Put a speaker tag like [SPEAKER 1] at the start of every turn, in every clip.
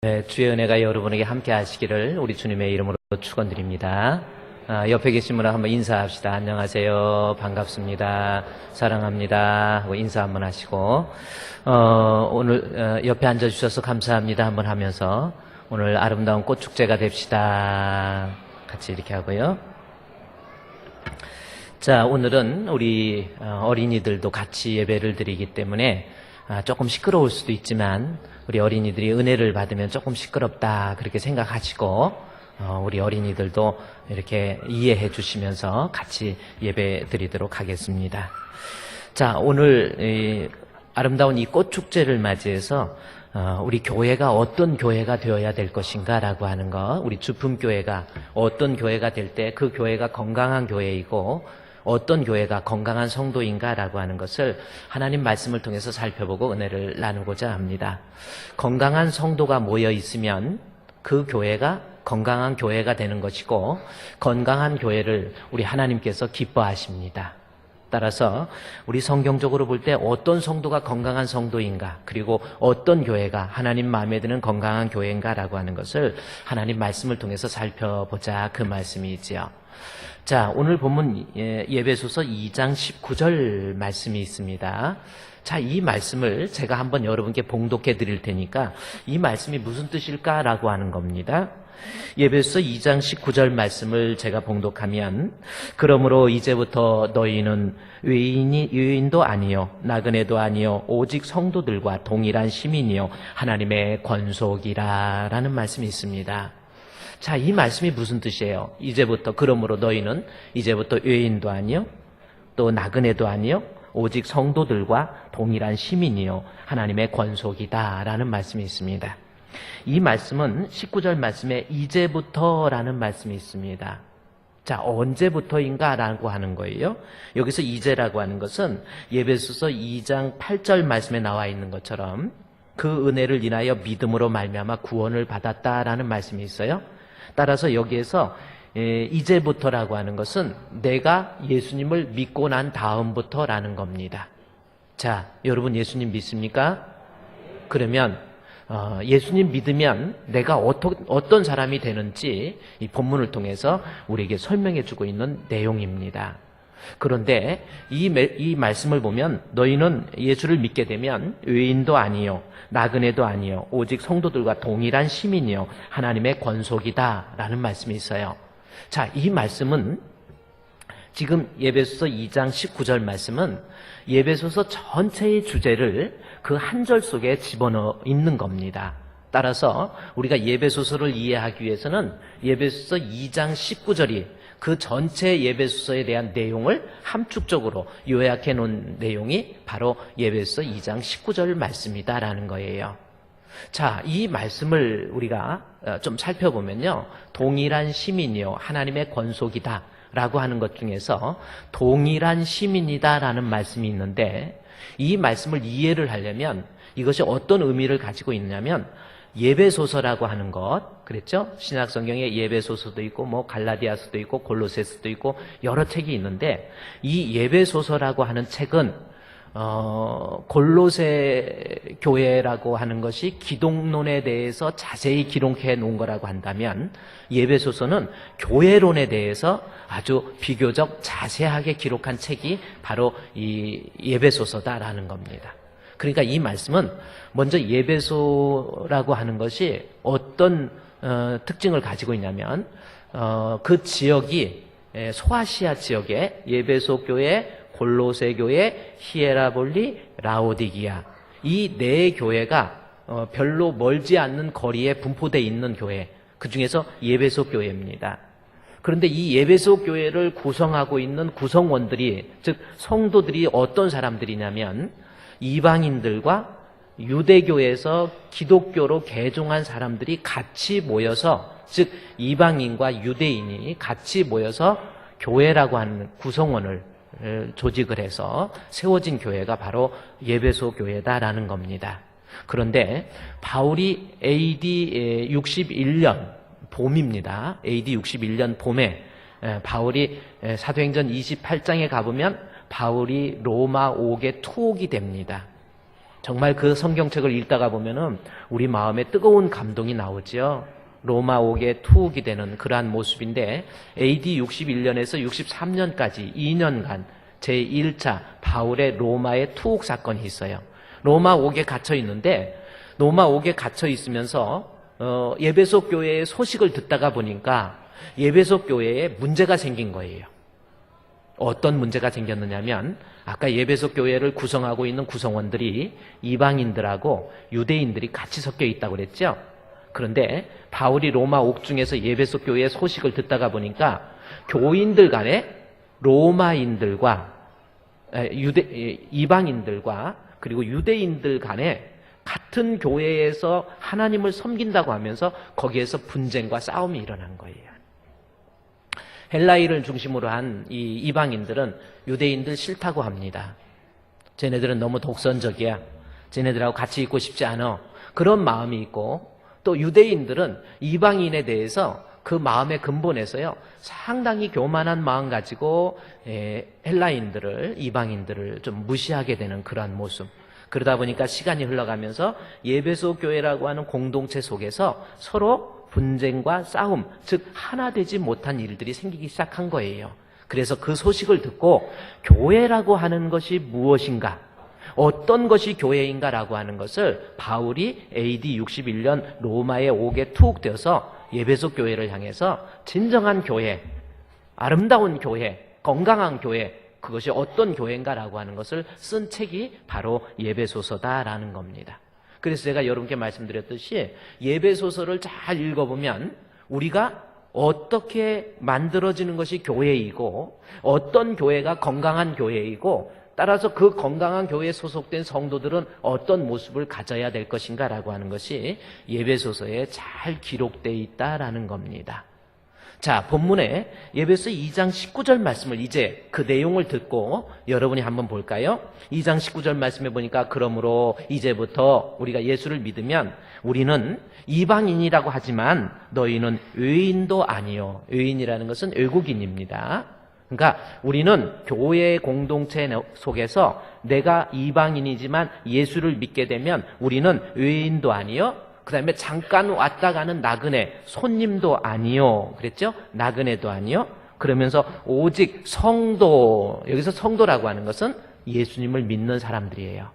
[SPEAKER 1] 네, 주의 은혜가 여러분에게 함께 하시기를 우리 주님의 이름으로 축원드립니다. 옆에 계신 분하고 한번 인사합시다. 안녕하세요. 반갑습니다. 사랑합니다. 하고 인사 한번 하시고 오늘 옆에 앉아주셔서 감사합니다 한번 하면서 오늘 아름다운 꽃축제가 됩시다. 같이 이렇게 하고요. 자, 오늘은 우리 어린이들도 같이 예배를 드리기 때문에 조금 시끄러울 수도 있지만 우리 어린이들이 은혜를 받으면 조금 시끄럽다 그렇게 생각하시고 우리 어린이들도 이렇게 이해해 주시면서 같이 예배 드리도록 하겠습니다. 자, 오늘 아름다운 이 꽃축제를 맞이해서 우리 교회가 어떤 교회가 되어야 될 것인가 라고 하는 거, 우리 주품교회가 어떤 교회가 될 때 그 교회가 건강한 교회이고 어떤 교회가 건강한 성도인가라고 하는 것을 하나님 말씀을 통해서 살펴보고 은혜를 나누고자 합니다. 건강한 성도가 모여 있으면 그 교회가 건강한 교회가 되는 것이고 건강한 교회를 우리 하나님께서 기뻐하십니다. 따라서 우리 성경적으로 볼 때 어떤 성도가 건강한 성도인가, 그리고 어떤 교회가 하나님 마음에 드는 건강한 교회인가라고 하는 것을 하나님 말씀을 통해서 살펴보자, 그 말씀이지요. 자, 오늘 본문 예배소서 2장 19절 말씀이 있습니다. 자, 이 말씀을 제가 한번 여러분께 봉독해 드릴 테니까 이 말씀이 무슨 뜻일까라고 하는 겁니다. 예배소서 2장 19절 말씀을 제가 봉독하면, 그러므로 이제부터 너희는 외인도 아니요 나그네도 아니요 오직 성도들과 동일한 시민이요 하나님의 권속이라 라는 말씀이 있습니다. 자, 이 말씀이 무슨 뜻이에요? 이제부터, 그러므로 너희는 이제부터 외인도 아니요 또 나그네도 아니요 오직 성도들과 동일한 시민이요 하나님의 권속이다 라는 말씀이 있습니다. 이 말씀은 19절 말씀에 이제부터라는 말씀이 있습니다. 자, 언제부터인가 라고 하는 거예요. 여기서 이제라고 하는 것은 예배소서 2장 8절 말씀에 나와 있는 것처럼 그 은혜를 인하여 믿음으로 말미암아 구원을 받았다라는 말씀이 있어요. 따라서 여기에서 이제부터라고 하는 것은 내가 예수님을 믿고 난 다음부터라는 겁니다. 자, 여러분 예수님 믿습니까? 그러면 예수님 믿으면 내가 어떤 사람이 되는지 이 본문을 통해서 우리에게 설명해 주고 있는 내용입니다. 그런데 이 말씀을 보면 너희는 예수를 믿게 되면 외인도 아니요 나그네도 아니요 오직 성도들과 동일한 시민이요 하나님의 권속이다 라는 말씀이 있어요. 자, 이 말씀은 지금 예배소서 2장 19절 말씀은 예배소서 전체의 주제를 그 한 절 속에 집어넣어 있는 겁니다. 따라서 우리가 예배소서를 이해하기 위해서는 예배소서 2장 19절이 그 전체 예배소서에 대한 내용을 함축적으로 요약해 놓은 내용이 바로 예배소서 2장 19절 말씀이다라는 거예요. 자, 이 말씀을 우리가 좀 살펴보면요, 동일한 시민이요 하나님의 권속이다 라고 하는 것 중에서 동일한 시민이다 라는 말씀이 있는데, 이 말씀을 이해를 하려면 이것이 어떤 의미를 가지고 있냐면, 예배소서라고 하는 것, 그랬죠? 신약성경에 예배소서도 있고 뭐 갈라디아서도 있고 골로새서도 있고 여러 책이 있는데, 이 예배소서라고 하는 책은 골로새 교회라고 하는 것이 기독론에 대해서 자세히 기록해 놓은 거라고 한다면, 예배소서는 교회론에 대해서 아주 비교적 자세하게 기록한 책이 바로 이 예배소서다라는 겁니다. 그러니까 이 말씀은 먼저 예배소라고 하는 것이 어떤 특징을 가지고 있냐면, 그 지역이 소아시아 지역에 예배소 교회, 골로새 교회, 히에라볼리, 라오디기아, 이 네 교회가 별로 멀지 않는 거리에 분포되어 있는 교회, 그 중에서 예배소 교회입니다. 그런데 이 예배소 교회를 구성하고 있는 구성원들이, 즉 성도들이 어떤 사람들이냐면 이방인들과 유대교에서 기독교로 개종한 사람들이 같이 모여서, 즉 이방인과 유대인이 같이 모여서 교회라고 하는 구성원을 조직을 해서 세워진 교회가 바로 예배소 교회다라는 겁니다. 그런데 바울이 AD 61년 봄입니다. AD 61년 봄에 바울이 사도행전 28장에 가보면 바울이 로마 옥에 투옥이 됩니다. 정말 그 성경책을 읽다가 보면은 우리 마음에 뜨거운 감동이 나오죠. 로마 옥에 투옥이 되는 그러한 모습인데 AD 61년에서 63년까지 2년간 제1차 바울의 로마의 투옥 사건이 있어요. 로마 옥에 갇혀 있는데 로마 옥에 갇혀 있으면서 예배소 교회의 소식을 듣다가 보니까 예배소 교회에 문제가 생긴 거예요. 어떤 문제가 생겼느냐면 아까 예배소 교회를 구성하고 있는 구성원들이 이방인들하고 유대인들이 같이 섞여 있다고 그랬죠. 그런데 바울이 로마 옥중에서 예배소 교회의 소식을 듣다가 보니까 교인들 간에 로마인들과 이방인들과 그리고 유대인들 간에 같은 교회에서 하나님을 섬긴다고 하면서 거기에서 분쟁과 싸움이 일어난 거예요. 헬라인을 중심으로 한 이 이방인들은 유대인들 싫다고 합니다. 쟤네들은 너무 독선적이야. 쟤네들하고 같이 있고 싶지 않아. 그런 마음이 있고 또 유대인들은 이방인에 대해서 그 마음의 근본에서요 상당히 교만한 마음 가지고 헬라인들을 이방인들을 좀 무시하게 되는 그러한 모습. 그러다 보니까 시간이 흘러가면서 예배소 교회라고 하는 공동체 속에서 서로 분쟁과 싸움, 즉 하나 되지 못한 일들이 생기기 시작한 거예요. 그래서 그 소식을 듣고 교회라고 하는 것이 무엇인가, 어떤 것이 교회인가라고 하는 것을 바울이 AD 61년 로마의 옥에 투옥되어서 예배소 교회를 향해서 진정한 교회, 아름다운 교회, 건강한 교회, 그것이 어떤 교회인가라고 하는 것을 쓴 책이 바로 예배소서다라는 겁니다. 그래서 제가 여러분께 말씀드렸듯이 예배소서를 잘 읽어보면 우리가 어떻게 만들어지는 것이 교회이고 어떤 교회가 건강한 교회이고 따라서 그 건강한 교회에 소속된 성도들은 어떤 모습을 가져야 될 것인가라고 하는 것이 예배소서에 잘 기록되어 있다라는 겁니다. 자, 본문에 예배서 2장 19절 말씀을 이제 그 내용을 듣고 여러분이 한번 볼까요? 2장 19절 말씀에 보니까 그러므로 이제부터 우리가 예수를 믿으면 우리는 이방인이라고 하지만 너희는 외인도 아니요. 외인이라는 것은 외국인입니다. 그러니까 우리는 교회 공동체 속에서 내가 이방인이지만 예수를 믿게 되면 우리는 외인도 아니요. 그 다음에 잠깐 왔다 가는 나그네, 손님도 아니요. 그랬죠? 나그네도 아니요. 그러면서 오직 성도, 여기서 성도라고 하는 것은 예수님을 믿는 사람들이에요.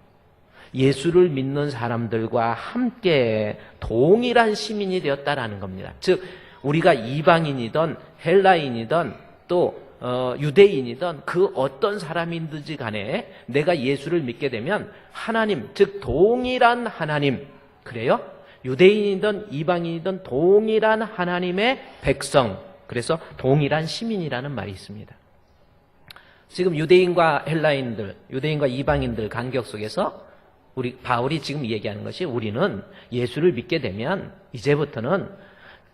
[SPEAKER 1] 예수를 믿는 사람들과 함께 동일한 시민이 되었다라는 겁니다. 즉 우리가 이방인이든 헬라인이든 또 유대인이든 그 어떤 사람인지 간에 내가 예수를 믿게 되면 하나님, 즉 동일한 하나님, 그래요? 유대인이든 이방인이든 동일한 하나님의 백성, 그래서 동일한 시민이라는 말이 있습니다. 지금 유대인과 헬라인들, 유대인과 이방인들 간격 속에서 우리 바울이 지금 얘기하는 것이 우리는 예수를 믿게 되면 이제부터는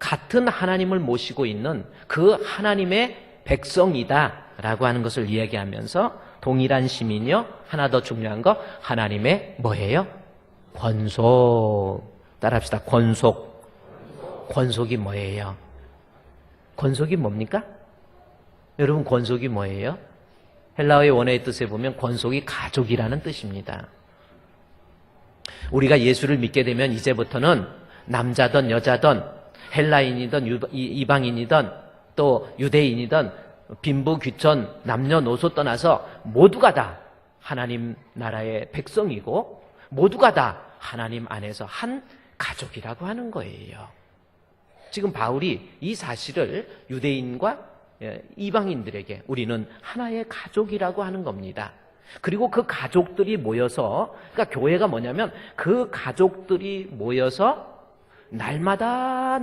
[SPEAKER 1] 같은 하나님을 모시고 있는 그 하나님의 백성이다라고 하는 것을 이야기하면서 동일한 시민이요. 하나 더 중요한 거 하나님의 뭐예요? 권속. 따라합시다. 권속. 권속이 뭐예요? 권속이 뭡니까? 여러분 권속이 뭐예요? 헬라어의 원어의 뜻에 보면 권속이 가족이라는 뜻입니다. 우리가 예수를 믿게 되면 이제부터는 남자든 여자든 헬라인이든 이방인이든 또 유대인이든 빈부 귀천 남녀노소 떠나서 모두가 다 하나님 나라의 백성이고 모두가 다 하나님 안에서 한 가족이라고 하는 거예요. 지금 바울이 이 사실을 유대인과 이방인들에게 우리는 하나의 가족이라고 하는 겁니다. 그리고 그 가족들이 모여서, 그러니까 교회가 뭐냐면 그 가족들이 모여서 날마다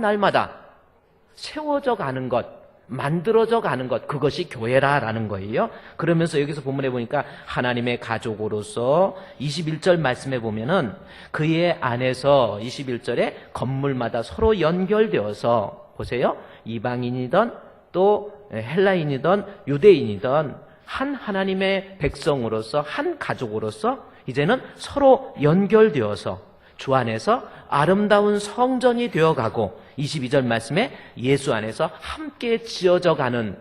[SPEAKER 1] 세워져 가는 것, 만들어져 가는 것, 그것이 교회라라는 거예요. 그러면서 여기서 본문에 보니까 하나님의 가족으로서 21절 말씀에 보면은 그의 안에서 21절에 건물마다 서로 연결되어서 보세요. 이방인이든 또 헬라인이든 유대인이든 한 하나님의 백성으로서 한 가족으로서 이제는 서로 연결되어서 주 안에서 아름다운 성전이 되어가고 22절 말씀에 예수 안에서 함께 지어져 가는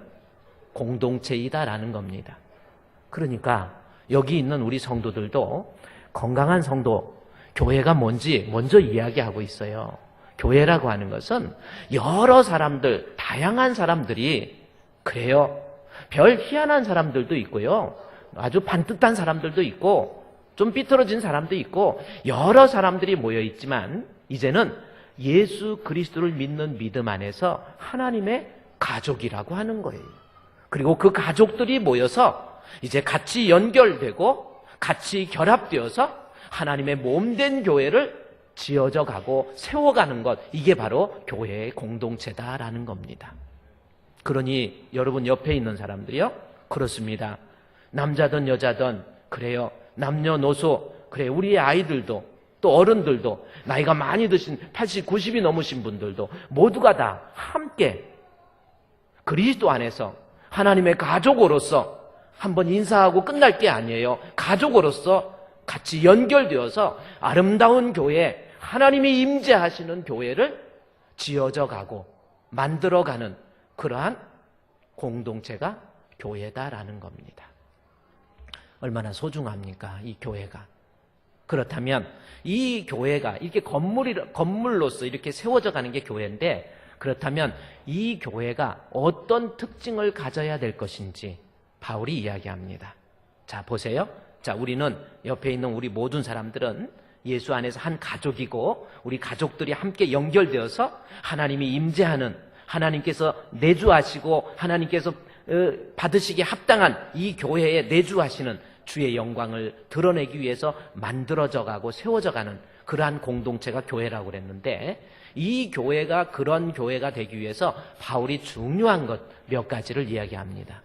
[SPEAKER 1] 공동체이다라는 겁니다. 그러니까 여기 있는 우리 성도들도 건강한 성도, 교회가 뭔지 먼저 이야기하고 있어요. 교회라고 하는 것은 여러 사람들, 다양한 사람들이, 그래요, 별 희한한 사람들도 있고요, 아주 반듯한 사람들도 있고, 좀 삐뚤어진 사람도 있고, 여러 사람들이 모여 있지만 이제는 예수 그리스도를 믿는 믿음 안에서 하나님의 가족이라고 하는 거예요. 그리고 그 가족들이 모여서 이제 같이 연결되고 같이 결합되어서 하나님의 몸된 교회를 지어져 가고 세워가는 것, 이게 바로 교회의 공동체다라는 겁니다. 그러니 여러분 옆에 있는 사람들이요, 그렇습니다. 남자든 여자든, 그래요, 남녀노소, 그래, 우리의 아이들도 또 어른들도, 나이가 많이 드신 80, 90이 넘으신 분들도 모두가 다 함께 그리스도 안에서 하나님의 가족으로서 한번 인사하고 끝날 게 아니에요. 가족으로서 같이 연결되어서 아름다운 교회, 하나님이 임재하시는 교회를 지어져 가고 만들어가는 그러한 공동체가 교회다라는 겁니다. 얼마나 소중합니까, 이 교회가. 그렇다면 이 교회가 이렇게 건물로서 이렇게 세워져 가는 게 교회인데, 그렇다면 이 교회가 어떤 특징을 가져야 될 것인지 바울이 이야기합니다. 자, 보세요. 자, 우리는, 옆에 있는 우리 모든 사람들은 예수 안에서 한 가족이고, 우리 가족들이 함께 연결되어서 하나님이 임재하는, 하나님께서 내주하시고 하나님께서 받으시기에 합당한 이 교회에 내주하시는 주의 영광을 드러내기 위해서 만들어져 가고 세워져 가는 그러한 공동체가 교회라고 그랬는데, 이 교회가 그런 교회가 되기 위해서 바울이 중요한 것 몇 가지를 이야기합니다.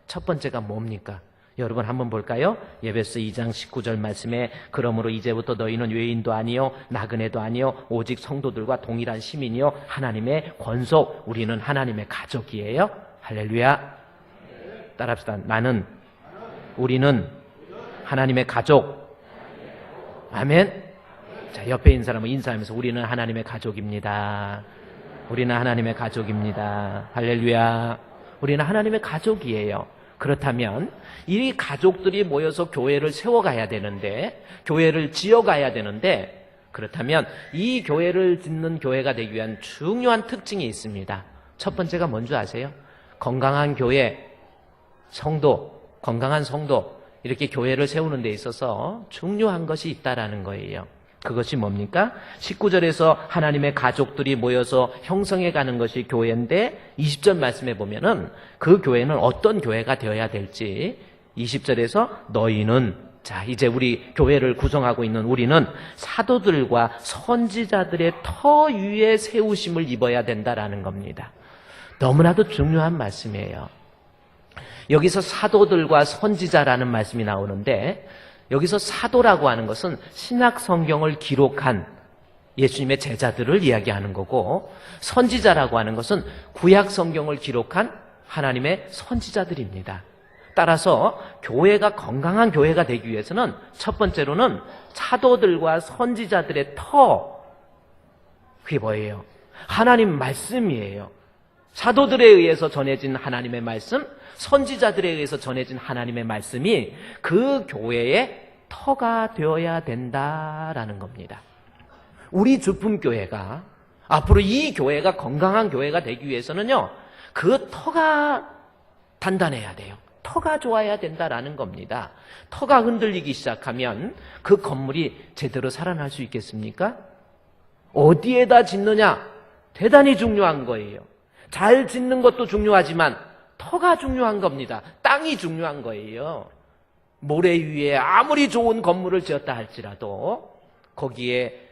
[SPEAKER 1] 첫 번째가 뭡니까? 여러분 한번 볼까요? 에베소 2장 19절 말씀에, 그러므로 이제부터 너희는 외인도 아니요 나그네도 아니요 오직 성도들과 동일한 시민이요 하나님의 권속, 우리는 하나님의 가족이에요. 할렐루야. 따라합시다. 우리는 하나님의 가족. 아멘. 자, 옆에 있는 사람은 인사하면서, 우리는 하나님의 가족입니다. 우리는 하나님의 가족입니다. 할렐루야. 우리는 하나님의 가족이에요. 그렇다면 이 가족들이 모여서 교회를 세워가야 되는데, 교회를 지어가야 되는데, 그렇다면 이 교회를 짓는 교회가 되기 위한 중요한 특징이 있습니다. 첫 번째가 뭔지 아세요? 건강한 교회, 성도, 건강한 성도, 이렇게 교회를 세우는 데 있어서 중요한 것이 있다라는 거예요. 그것이 뭡니까? 19절에서 하나님의 가족들이 모여서 형성해가는 것이 교회인데, 20절 말씀에 보면은 그 교회는 어떤 교회가 되어야 될지, 20절에서 너희는, 자, 이제 우리 교회를 구성하고 있는 우리는 사도들과 선지자들의 터 위에 세우심을 입어야 된다라는 겁니다. 너무나도 중요한 말씀이에요. 여기서 사도들과 선지자라는 말씀이 나오는데, 여기서 사도라고 하는 것은 신약 성경을 기록한 예수님의 제자들을 이야기하는 거고, 선지자라고 하는 것은 구약 성경을 기록한 하나님의 선지자들입니다. 따라서 교회가 건강한 교회가 되기 위해서는 첫 번째로는 사도들과 선지자들의 터, 그게 뭐예요? 하나님 말씀이에요. 사도들에 의해서 전해진 하나님의 말씀, 선지자들에 의해서 전해진 하나님의 말씀이 그 교회의 터가 되어야 된다라는 겁니다. 우리 주품교회가, 앞으로 이 교회가 건강한 교회가 되기 위해서는요, 그 터가 단단해야 돼요. 터가 좋아야 된다라는 겁니다. 터가 흔들리기 시작하면 그 건물이 제대로 살아날 수 있겠습니까? 어디에다 짓느냐? 대단히 중요한 거예요. 잘 짓는 것도 중요하지만 터가 중요한 겁니다. 땅이 중요한 거예요. 모래 위에 아무리 좋은 건물을 지었다 할지라도 거기에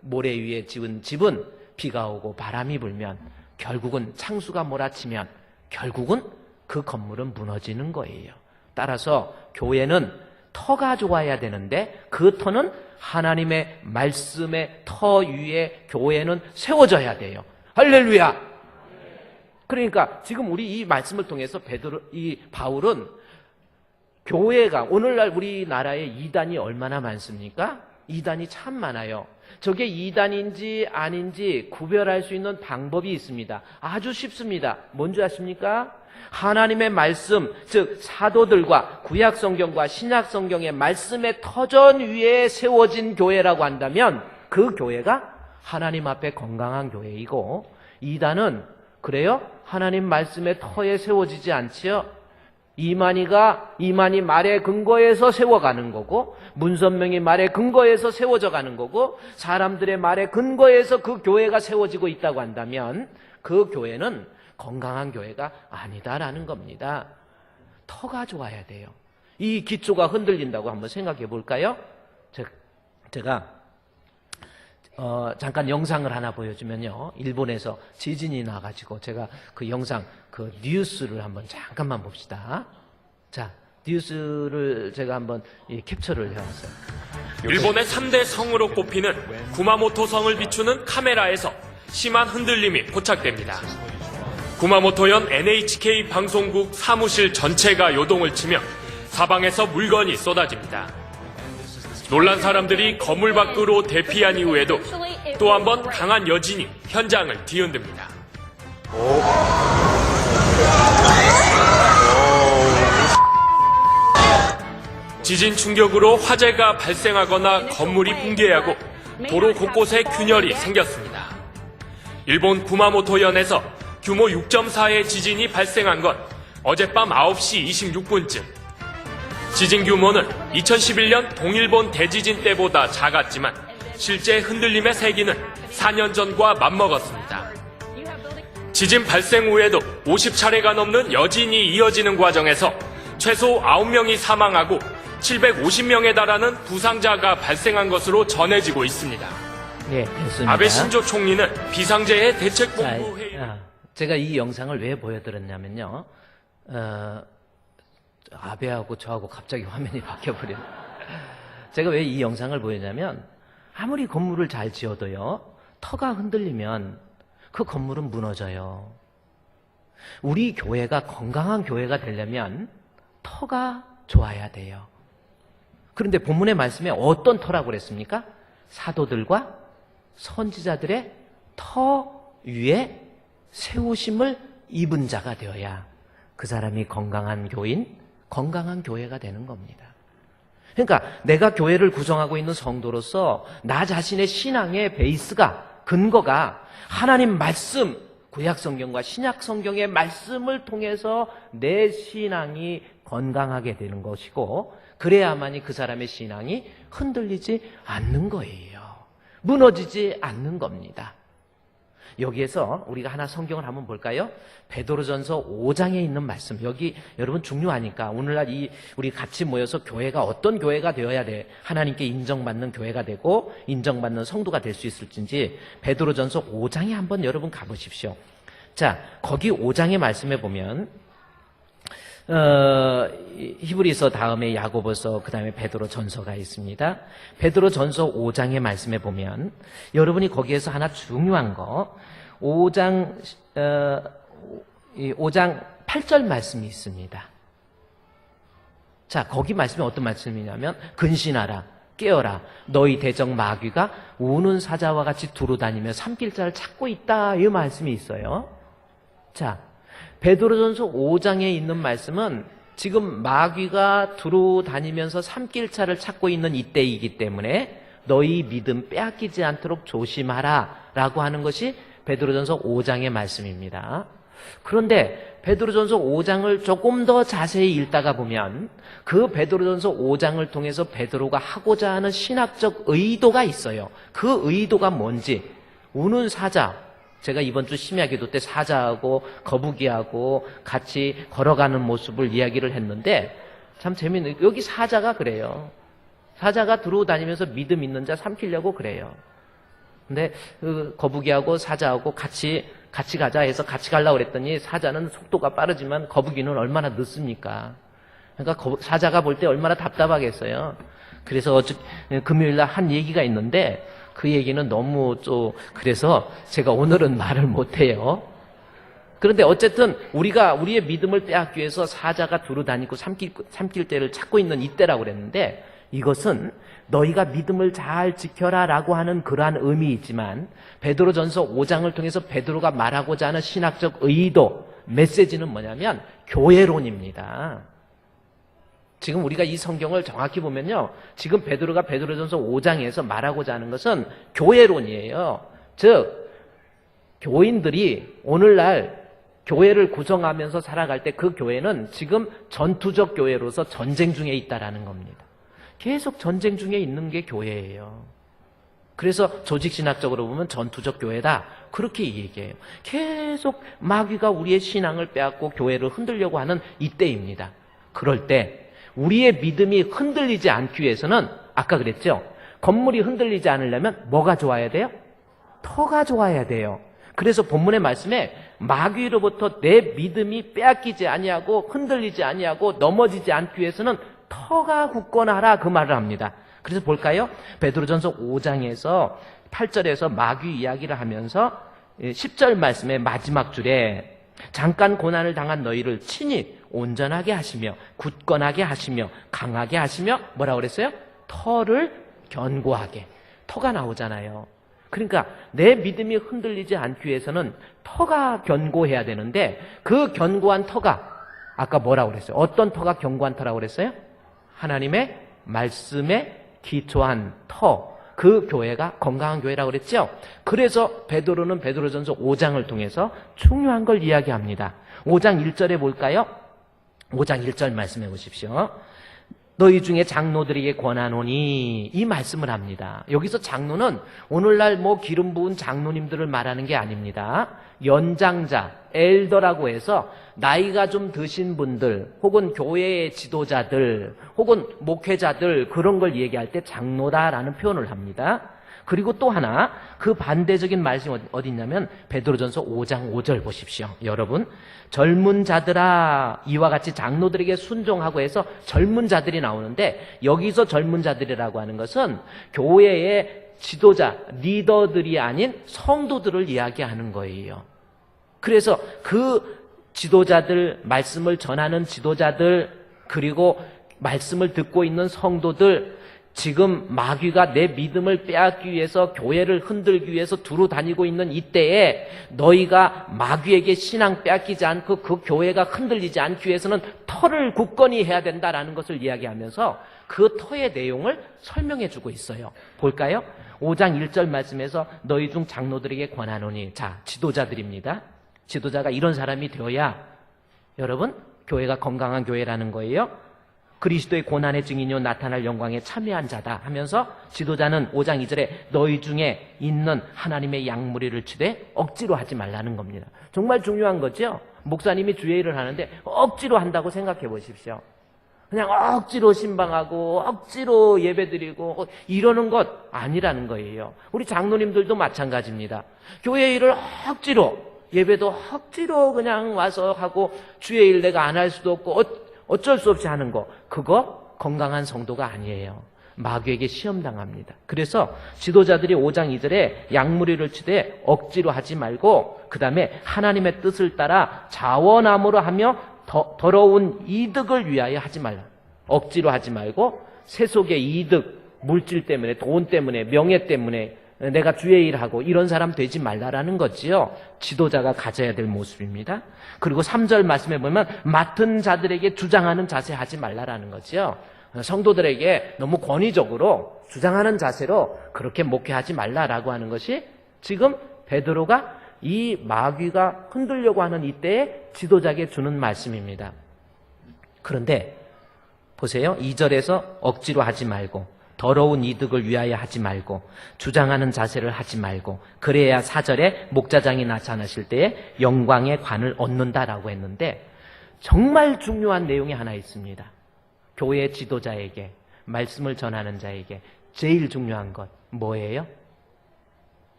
[SPEAKER 1] 모래 위에 지은 집은 비가 오고 바람이 불면, 결국은 창수가 몰아치면 결국은 그 건물은 무너지는 거예요. 따라서 교회는 터가 좋아야 되는데, 그 터는 하나님의 말씀의 터 위에 교회는 세워져야 돼요. 할렐루야. 그러니까 지금 우리 이 말씀을 통해서 바울은 교회가, 오늘날 우리나라에 이단이 얼마나 많습니까? 이단이 참 많아요. 저게 이단인지 아닌지 구별할 수 있는 방법이 있습니다. 아주 쉽습니다. 뭔지 아십니까? 하나님의 말씀, 즉 사도들과 구약성경과 신약성경의 말씀의 터전 위에 세워진 교회라고 한다면 그 교회가 하나님 앞에 건강한 교회이고, 이단은 그래요? 하나님 말씀의 터에 세워지지 않지요? 이만희 말의 근거에서 세워가는 거고, 문선명이 말의 근거에서 세워져 가는 거고, 사람들의 말의 근거에서 그 교회가 세워지고 있다고 한다면 그 교회는 건강한 교회가 아니다라는 겁니다. 터가 좋아야 돼요. 이 기초가 흔들린다고 한번 생각해 볼까요? 제가 잠깐 영상을 하나 보여주면요, 일본에서 지진이 나가지고 제가 그 영상, 그 뉴스를 한번 잠깐만 봅시다. 자, 뉴스를 제가 한번 캡처를 해왔어요.
[SPEAKER 2] 일본의 3대 성으로 꼽히는 구마모토 성을 비추는 카메라에서 심한 흔들림이 포착됩니다. 구마모토현 NHK 방송국 사무실 전체가 요동을 치며 사방에서 물건이 쏟아집니다. 놀란 사람들이 건물 밖으로 대피한 이후에도 또 한 번 강한 여진이 현장을 뒤흔듭니다. 지진 충격으로 화재가 발생하거나 건물이 붕괴하고 도로 곳곳에 균열이 생겼습니다. 일본 구마모토현에서 규모 6.4의 지진이 발생한 건 어젯밤 9시 26분쯤. 지진 규모는 2011년 동일본 대지진 때보다 작았지만 실제 흔들림의 세기는 4년 전과 맞먹었습니다. 지진 발생 후에도 50차례가 넘는 여진이 이어지는 과정에서 최소 9명이 사망하고 750명에 달하는 부상자가 발생한 것으로 전해지고 있습니다.
[SPEAKER 1] 네, 됐습니다.
[SPEAKER 2] 아베 신조 총리는 비상재해 대책본부 회의.
[SPEAKER 1] 제가 이 영상을 왜 보여드렸냐면요, 아베하고 저하고 갑자기 화면이 바뀌어버려요. 제가 왜 이 영상을 보였냐면, 아무리 건물을 잘 지어도요, 터가 흔들리면 그 건물은 무너져요. 우리 교회가 건강한 교회가 되려면 터가 좋아야 돼요. 그런데 본문의 말씀에 어떤 터라고 그랬습니까? 사도들과 선지자들의 터 위에 세우심을 입은 자가 되어야 그 사람이 건강한 교인, 건강한 교회가 되는 겁니다. 그러니까 내가 교회를 구성하고 있는 성도로서 나 자신의 신앙의 베이스가, 근거가 하나님 말씀, 구약성경과 신약성경의 말씀을 통해서 내 신앙이 건강하게 되는 것이고, 그래야만이 그 사람의 신앙이 흔들리지 않는 거예요. 무너지지 않는 겁니다. 여기에서 우리가 하나 성경을 한번 볼까요? 베드로전서 5장에 있는 말씀. 여기 여러분 중요하니까 오늘날 우리 같이 모여서 교회가 어떤 교회가 되어야 돼, 하나님께 인정받는 교회가 되고 인정받는 성도가 될 수 있을지 베드로전서 5장에 한번 여러분 가보십시오. 자, 거기 5장의 말씀에 보면 히브리서 다음에 야고보서, 그 다음에 베드로전서가 있습니다. 베드로전서 5장의 말씀에 보면 여러분이 거기에서 하나 중요한 거, 5장 8절 말씀이 있습니다. 자, 거기 말씀이 어떤 말씀이냐면, 근신하라, 깨어라, 너희 대적 마귀가 우는 사자와 같이 두루다니며 삼킬 자를 찾고 있다, 이 말씀이 있어요. 자, 베드로전서 5장에 있는 말씀은 지금 마귀가 두루 다니면서 삼킬차를 찾고 있는 이때이기 때문에 너희 믿음 빼앗기지 않도록 조심하라 라고 하는 것이 베드로전서 5장의 말씀입니다. 그런데 베드로전서 5장을 조금 더 자세히 읽다가 보면 그 베드로전서 5장을 통해서 베드로가 하고자 하는 신학적 의도가 있어요. 그 의도가 뭔지, 우는 사자, 제가 이번 주 심야기도 때 사자하고 거북이하고 같이 걸어가는 모습을 이야기를 했는데 참 재밌는, 여기 사자가 그래요. 사자가 들어다니면서 믿음 있는 자 삼키려고 그래요. 근데 그 거북이하고 사자하고 같이 가자 해서 같이 가려고 그랬더니 사자는 속도가 빠르지만 거북이는 얼마나 늦습니까? 그러니까 사자가 볼 때 얼마나 답답하겠어요. 그래서 금요일날 한 얘기가 있는데 그 얘기는 너무 그래서 제가 오늘은 말을 못해요. 그런데 어쨌든 우리가 우리의 믿음을 빼앗기 위해서 사자가 두루 다니고 삼킬 때를 찾고 있는 이때라고 그랬는데, 이것은 너희가 믿음을 잘 지켜라 라고 하는 그러한 의미이지만 베드로전서 5장을 통해서 베드로가 말하고자 하는 신학적 의도, 메시지는 뭐냐면 교회론입니다. 지금 우리가 이 성경을 정확히 보면요, 지금 베드로가 베드로전서 5장에서 말하고자 하는 것은 교회론이에요. 즉 교인들이 오늘날 교회를 구성하면서 살아갈 때 그 교회는 지금 전투적 교회로서 전쟁 중에 있다라는 겁니다. 계속 전쟁 중에 있는 게 교회예요. 그래서 조직신학적으로 보면 전투적 교회다, 그렇게 얘기해요. 계속 마귀가 우리의 신앙을 빼앗고 교회를 흔들려고 하는 이때입니다. 그럴 때 우리의 믿음이 흔들리지 않기 위해서는 아까 그랬죠, 건물이 흔들리지 않으려면 뭐가 좋아야 돼요? 터가 좋아야 돼요. 그래서 본문의 말씀에 마귀로부터 내 믿음이 빼앗기지 아니하고 흔들리지 아니하고 넘어지지 않기 위해서는 터가 굳건하라, 그 말을 합니다. 그래서 볼까요? 베드로전서 5장에서 8절에서 마귀 이야기를 하면서 10절 말씀의 마지막 줄에 잠깐 고난을 당한 너희를 친히 온전하게 하시며 굳건하게 하시며 강하게 하시며 뭐라고 그랬어요? 터를 견고하게. 터가 나오잖아요. 그러니까 내 믿음이 흔들리지 않기 위해서는 터가 견고해야 되는데 그 견고한 터가 아까 뭐라고 그랬어요? 어떤 터가 견고한 터라고 그랬어요? 하나님의 말씀에 기초한 터, 그 교회가 건강한 교회라고 그랬죠? 그래서 베드로는 베드로전서 5장을 통해서 중요한 걸 이야기합니다. 5장 1절에 볼까요? 5장 1절 말씀해 보십시오. 너희 중에 장로들에게 권하노니, 이 말씀을 합니다. 여기서 장로는 오늘날 뭐 기름 부은 장로님들을 말하는 게 아닙니다. 연장자, 엘더라고 해서 나이가 좀 드신 분들 혹은 교회의 지도자들 혹은 목회자들, 그런 걸 얘기할 때 장로다라는 표현을 합니다. 그리고 또 하나 그 반대적인 말씀이 어디 있냐면 베드로전서 5장 5절 보십시오. 여러분, 젊은 자들아, 이와 같이 장로들에게 순종하고 해서 젊은 자들이 나오는데 여기서 젊은 자들이라고 하는 것은 교회의 지도자, 리더들이 아닌 성도들을 이야기하는 거예요. 그래서 그 지도자들, 말씀을 전하는 지도자들, 그리고 말씀을 듣고 있는 성도들, 지금 마귀가 내 믿음을 빼앗기 위해서 교회를 흔들기 위해서 두루 다니고 있는 이때에 너희가 마귀에게 신앙 빼앗기지 않고 그 교회가 흔들리지 않기 위해서는 터를 굳건히 해야 된다라는 것을 이야기하면서 그 터의 내용을 설명해 주고 있어요. 볼까요? 5장 1절 말씀에서 너희 중 장로들에게 권하노니, 자, 지도자들입니다. 지도자가 이런 사람이 되어야 여러분 교회가 건강한 교회라는 거예요. 그리스도의 고난의 증인이요 나타날 영광에 참여한 자다 하면서 지도자는 5장 2절에 너희 중에 있는 하나님의 양무리를 치되 억지로 하지 말라는 겁니다. 정말 중요한 거죠. 목사님이 주의 일을 하는데 억지로 한다고 생각해 보십시오. 그냥 억지로 신방하고 억지로 예배드리고 이러는 것 아니라는 거예요. 우리 장로님들도 마찬가지입니다. 교회 일을 억지로, 예배도 억지로 그냥 와서 하고 주의 일 내가 안 할 수도 없고 어쩔 수 없이 하는 거, 그거 건강한 성도가 아니에요. 마귀에게 시험당합니다. 그래서 지도자들이 5장 2절에 양무리를 치되 억지로 하지 말고 그 다음에 하나님의 뜻을 따라 자원함으로 하며 더러운 이득을 위하여 하지 말라. 억지로 하지 말고 세속의 이득, 물질 때문에, 돈 때문에, 명예 때문에 내가 주의 일하고 이런 사람 되지 말라라는 거지요. 지도자가 가져야 될 모습입니다. 그리고 3절 말씀에 보면 맡은 자들에게 주장하는 자세 하지 말라라는 거지요. 성도들에게 너무 권위적으로 주장하는 자세로 그렇게 목회하지 말라라고 하는 것이 지금 베드로가 이 마귀가 흔들려고 하는 이때에 지도자에게 주는 말씀입니다. 그런데 보세요. 2절에서 억지로 하지 말고 더러운 이득을 위하여 하지 말고 주장하는 자세를 하지 말고 그래야 4절에 목자장이 나타나실 때에 영광의 관을 얻는다라고 했는데 정말 중요한 내용이 하나 있습니다. 교회 지도자에게, 말씀을 전하는 자에게 제일 중요한 것 뭐예요?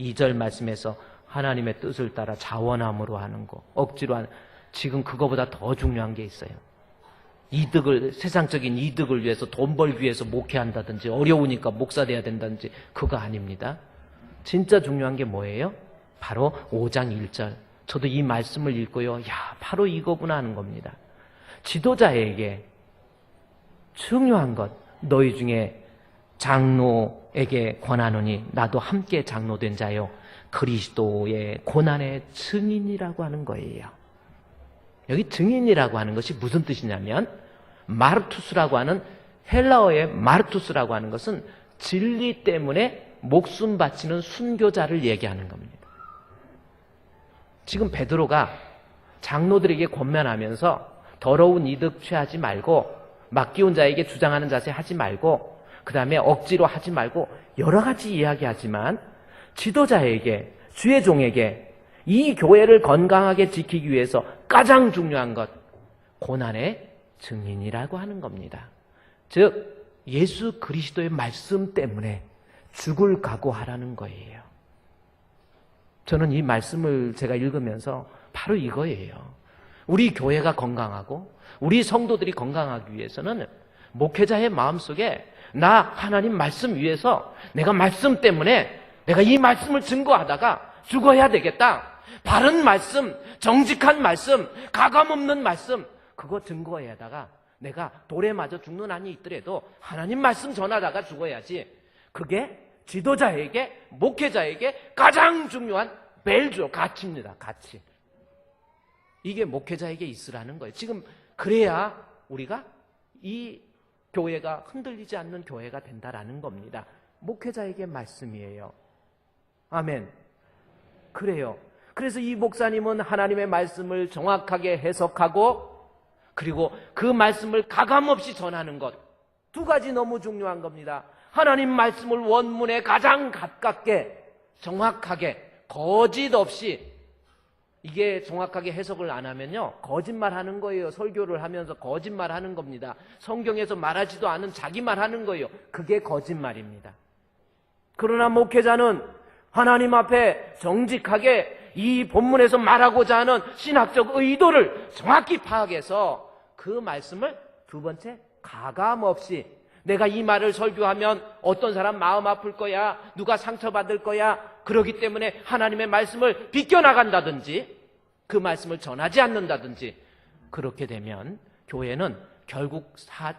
[SPEAKER 1] 2절 말씀에서 하나님의 뜻을 따라 자원함으로 하는 거, 억지로 하는, 지금 그거보다 더 중요한 게 있어요. 이득을, 세상적인 이득을 위해서, 돈 벌기 위해서 목회한다든지 어려우니까 목사 돼야 된다든지 그거 아닙니다. 진짜 중요한 게 뭐예요? 바로 5장 1절. 저도 이 말씀을 읽고요, 야, 바로 이거구나 하는 겁니다. 지도자에게 중요한 것, 너희 중에 장로에게 권하노니 나도 함께 장로된 자요 그리스도의 고난의 증인이라고 하는 거예요. 여기 증인이라고 하는 것이 무슨 뜻이냐면 마르투스라고 하는 헬라어의 마르투스라고 하는 것은 진리 때문에 목숨 바치는 순교자를 얘기하는 겁니다. 지금 베드로가 장로들에게 권면하면서 더러운 이득 취하지 말고 맡기운 자에게 주장하는 자세 하지 말고 그 다음에 억지로 하지 말고 여러 가지 이야기하지만 지도자에게 주의 종에게 이 교회를 건강하게 지키기 위해서 가장 중요한 것 고난의 증인이라고 하는 겁니다. 즉 예수 그리스도의 말씀 때문에 죽을 각오하라는 거예요. 저는 이 말씀을 제가 읽으면서 바로 이거예요. 우리 교회가 건강하고 우리 성도들이 건강하기 위해서는 목회자의 마음속에 나 하나님 말씀 위에서 내가 말씀 때문에 내가 이 말씀을 증거하다가 죽어야 되겠다. 바른 말씀, 정직한 말씀, 가감없는 말씀 그거 증거에다가 내가 돌에 맞아 죽는 한이 있더라도 하나님 말씀 전하다가 죽어야지. 그게 지도자에게 목회자에게 가장 중요한 밸류, 가치입니다. 가치. 이게 목회자에게 있으라는 거예요. 지금 그래야 우리가 이 교회가 흔들리지 않는 교회가 된다라는 겁니다. 목회자에게 말씀이에요. 아멘. 그래요. 그래서 이 목사님은 하나님의 말씀을 정확하게 해석하고 그리고 그 말씀을 가감없이 전하는 것. 두 가지 너무 중요한 겁니다. 하나님 말씀을 원문에 가장 가깝게 정확하게 거짓 없이 이게 정확하게 해석을 안 하면요 거짓말하는 거예요. 설교를 하면서 거짓말하는 겁니다. 성경에서 말하지도 않은 자기 말하는 거예요. 그게 거짓말입니다. 그러나 목회자는 하나님 앞에 정직하게 이 본문에서 말하고자 하는 신학적 의도를 정확히 파악해서 그 말씀을 두 번째 가감없이 내가 이 말을 설교하면 어떤 사람 마음 아플 거야, 누가 상처받을 거야, 그렇기 때문에 하나님의 말씀을 비껴나간다든지 그 말씀을 전하지 않는다든지 그렇게 되면 교회는 결국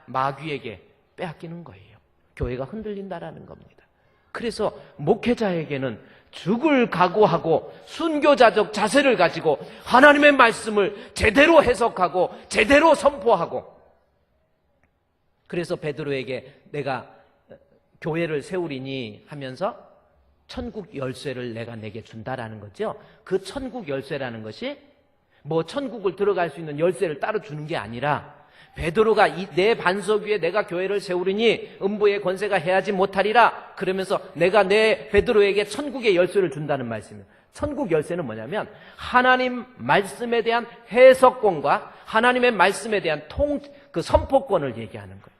[SPEAKER 1] 마귀에게 빼앗기는 거예요. 교회가 흔들린다라는 겁니다. 그래서 목회자에게는 죽을 각오하고 순교자적 자세를 가지고 하나님의 말씀을 제대로 해석하고 제대로 선포하고 그래서 베드로에게 내가 교회를 세우리니 하면서 천국 열쇠를 내가 내게 준다라는 거죠. 그 천국 열쇠라는 것이 뭐 천국을 들어갈 수 있는 열쇠를 따로 주는 게 아니라 베드로가 내 반석 위에 내가 교회를 세우리니 음부의 권세가 해하지 못하리라 그러면서 내가 내 베드로에게 천국의 열쇠를 준다는 말씀이에요. 천국 열쇠는 뭐냐면 하나님 말씀에 대한 해석권과 하나님의 말씀에 대한 그 선포권을 얘기하는 거예요.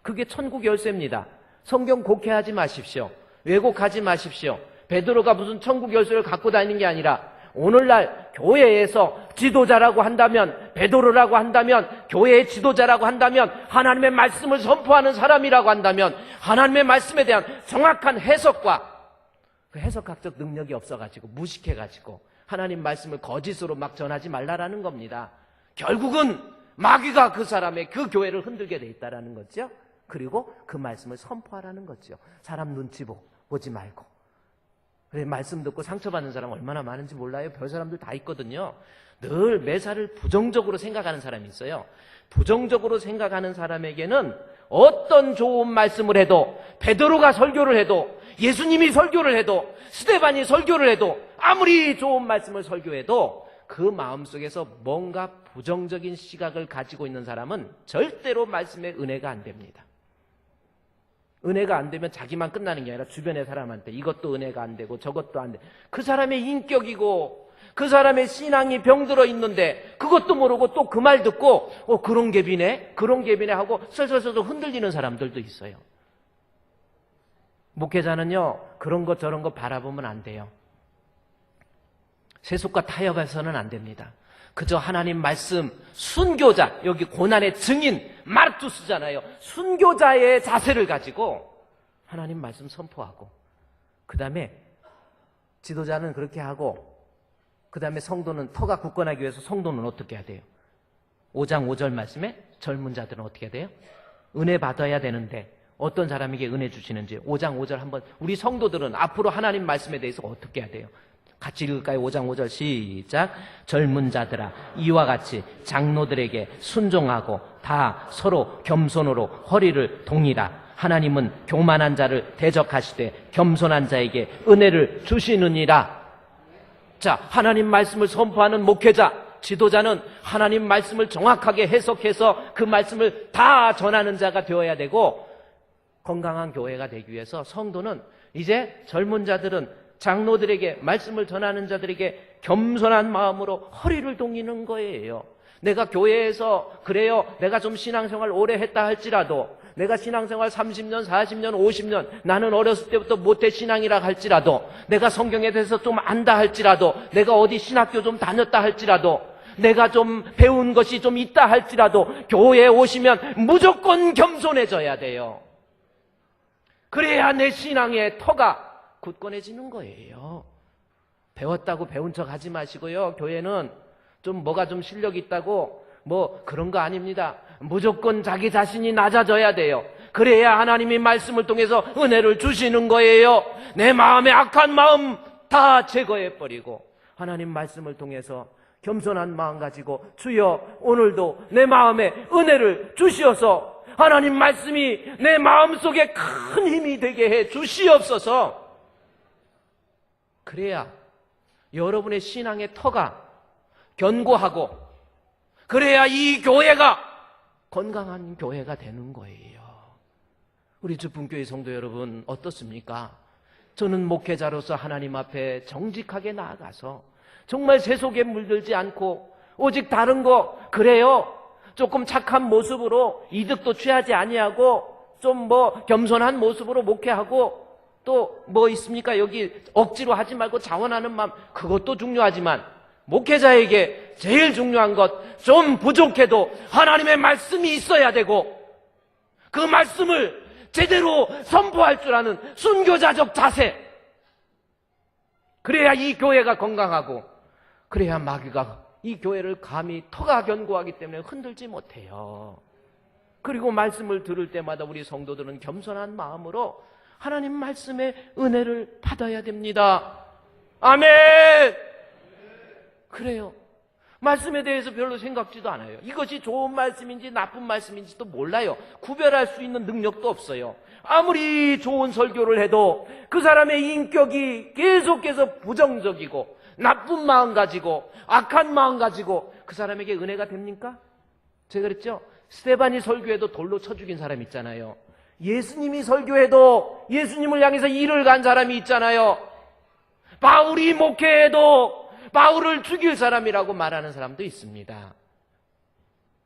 [SPEAKER 1] 그게 천국 열쇠입니다. 성경 곡해하지 마십시오. 왜곡하지 마십시오. 베드로가 무슨 천국 열쇠를 갖고 다니는 게 아니라 오늘날 교회에서 지도자라고 한다면 베드로라고 한다면 교회의 지도자라고 한다면 하나님의 말씀을 선포하는 사람이라고 한다면 하나님의 말씀에 대한 정확한 해석과 그 해석학적 능력이 없어가지고 무식해가지고 하나님 말씀을 거짓으로 막 전하지 말라라는 겁니다. 결국은 마귀가 그 사람의 그 교회를 흔들게 돼 있다라는 거죠. 그리고 그 말씀을 선포하라는 거죠. 사람 눈치 보지 말고. 그래, 말씀 듣고 상처받는 사람 얼마나 많은지 몰라요? 별 사람들 다 있거든요. 늘 매사를 부정적으로 생각하는 사람이 있어요. 부정적으로 생각하는 사람에게는 어떤 좋은 말씀을 해도 베드로가 설교를 해도 예수님이 설교를 해도 스데반이 설교를 해도 아무리 좋은 말씀을 설교해도 그 마음속에서 뭔가 부정적인 시각을 가지고 있는 사람은 절대로 말씀의 은혜가 안 됩니다. 은혜가 안 되면 자기만 끝나는 게 아니라 주변의 사람한테 이것도 은혜가 안 되고 저것도 안 돼. 그 사람의 인격이고 그 사람의 신앙이 병들어 있는데 그것도 모르고 또 그 말 듣고 그런 갭이네 하고 슬슬슬 흔들리는 사람들도 있어요. 목회자는요 그런 것 저런 거 바라보면 안 돼요. 세속과 타협해서는 안 됩니다. 그저 하나님 말씀 순교자, 여기 고난의 증인 마르투스잖아요. 순교자의 자세를 가지고 하나님 말씀 선포하고 그 다음에 지도자는 그렇게 하고 그 다음에 성도는 터가 굳건하기 위해서 성도는 어떻게 해야 돼요? 5장 5절 말씀에 젊은 자들은 어떻게 해야 돼요? 은혜 받아야 되는데 어떤 사람에게 은혜 주시는지 5장 5절 한번 우리 성도들은 앞으로 하나님 말씀에 대해서 어떻게 해야 돼요? 같이 읽을까요? 5장 5절 시작. 젊은 자들아 이와 같이 장로들에게 순종하고 다 서로 겸손으로 허리를 동이라. 하나님은 교만한 자를 대적하시되 겸손한 자에게 은혜를 주시느니라. 자, 하나님 말씀을 선포하는 목회자, 지도자는 하나님 말씀을 정확하게 해석해서 그 말씀을 다 전하는 자가 되어야 되고, 건강한 교회가 되기 위해서 성도는 이제 젊은 자들은 장로들에게 말씀을 전하는 자들에게 겸손한 마음으로 허리를 동이는 거예요. 내가 교회에서 그래요, 내가 좀 신앙생활 오래 했다 할지라도, 내가 신앙생활 30년, 40년, 50년, 나는 어렸을 때부터 모태 신앙이라 할지라도, 내가 성경에 대해서 좀 안다 할지라도, 내가 어디 신학교 좀 다녔다 할지라도, 내가 좀 배운 것이 좀 있다 할지라도 교회에 오시면 무조건 겸손해져야 돼요. 그래야 내 신앙의 터가 굳건해지는 거예요. 배웠다고 배운 척 하지 마시고요. 교회는 좀 뭐가 좀 실력 있다고 뭐 그런 거 아닙니다. 무조건 자기 자신이 낮아져야 돼요. 그래야 하나님이 말씀을 통해서 은혜를 주시는 거예요. 내 마음의 악한 마음 다 제거해버리고 하나님 말씀을 통해서 겸손한 마음 가지고 주여 오늘도 내 마음에 은혜를 주시어서 하나님 말씀이 내 마음속에 큰 힘이 되게 해 주시옵소서. 그래야 여러분의 신앙의 터가 견고하고 그래야 이 교회가 건강한 교회가 되는 거예요. 우리 주품교회 성도 여러분 어떻습니까? 저는 목회자로서 하나님 앞에 정직하게 나아가서 정말 세속에 물들지 않고 오직 다른 거 그래요 조금 착한 모습으로 이득도 취하지 아니하고 좀 뭐 겸손한 모습으로 목회하고 또 뭐 있습니까? 여기 억지로 하지 말고 자원하는 마음 그것도 중요하지만 목회자에게 제일 중요한 것 좀 부족해도 하나님의 말씀이 있어야 되고 그 말씀을 제대로 선포할 줄 아는 순교자적 자세 그래야 이 교회가 건강하고 그래야 마귀가 이 교회를 감히 터가 견고하기 때문에 흔들지 못해요. 그리고 말씀을 들을 때마다 우리 성도들은 겸손한 마음으로 하나님 말씀의 은혜를 받아야 됩니다. 아멘. 그래요. 말씀에 대해서 별로 생각지도 않아요. 이것이 좋은 말씀인지 나쁜 말씀인지도 몰라요. 구별할 수 있는 능력도 없어요. 아무리 좋은 설교를 해도 그 사람의 인격이 계속해서 부정적이고 나쁜 마음 가지고 악한 마음 가지고 그 사람에게 은혜가 됩니까? 제가 그랬죠? 스데반이 설교해도 돌로 쳐 죽인 사람 있잖아요. 예수님이 설교해도 예수님을 향해서 일을 간 사람이 있잖아요. 바울이 목회해도 바울을 죽일 사람이라고 말하는 사람도 있습니다.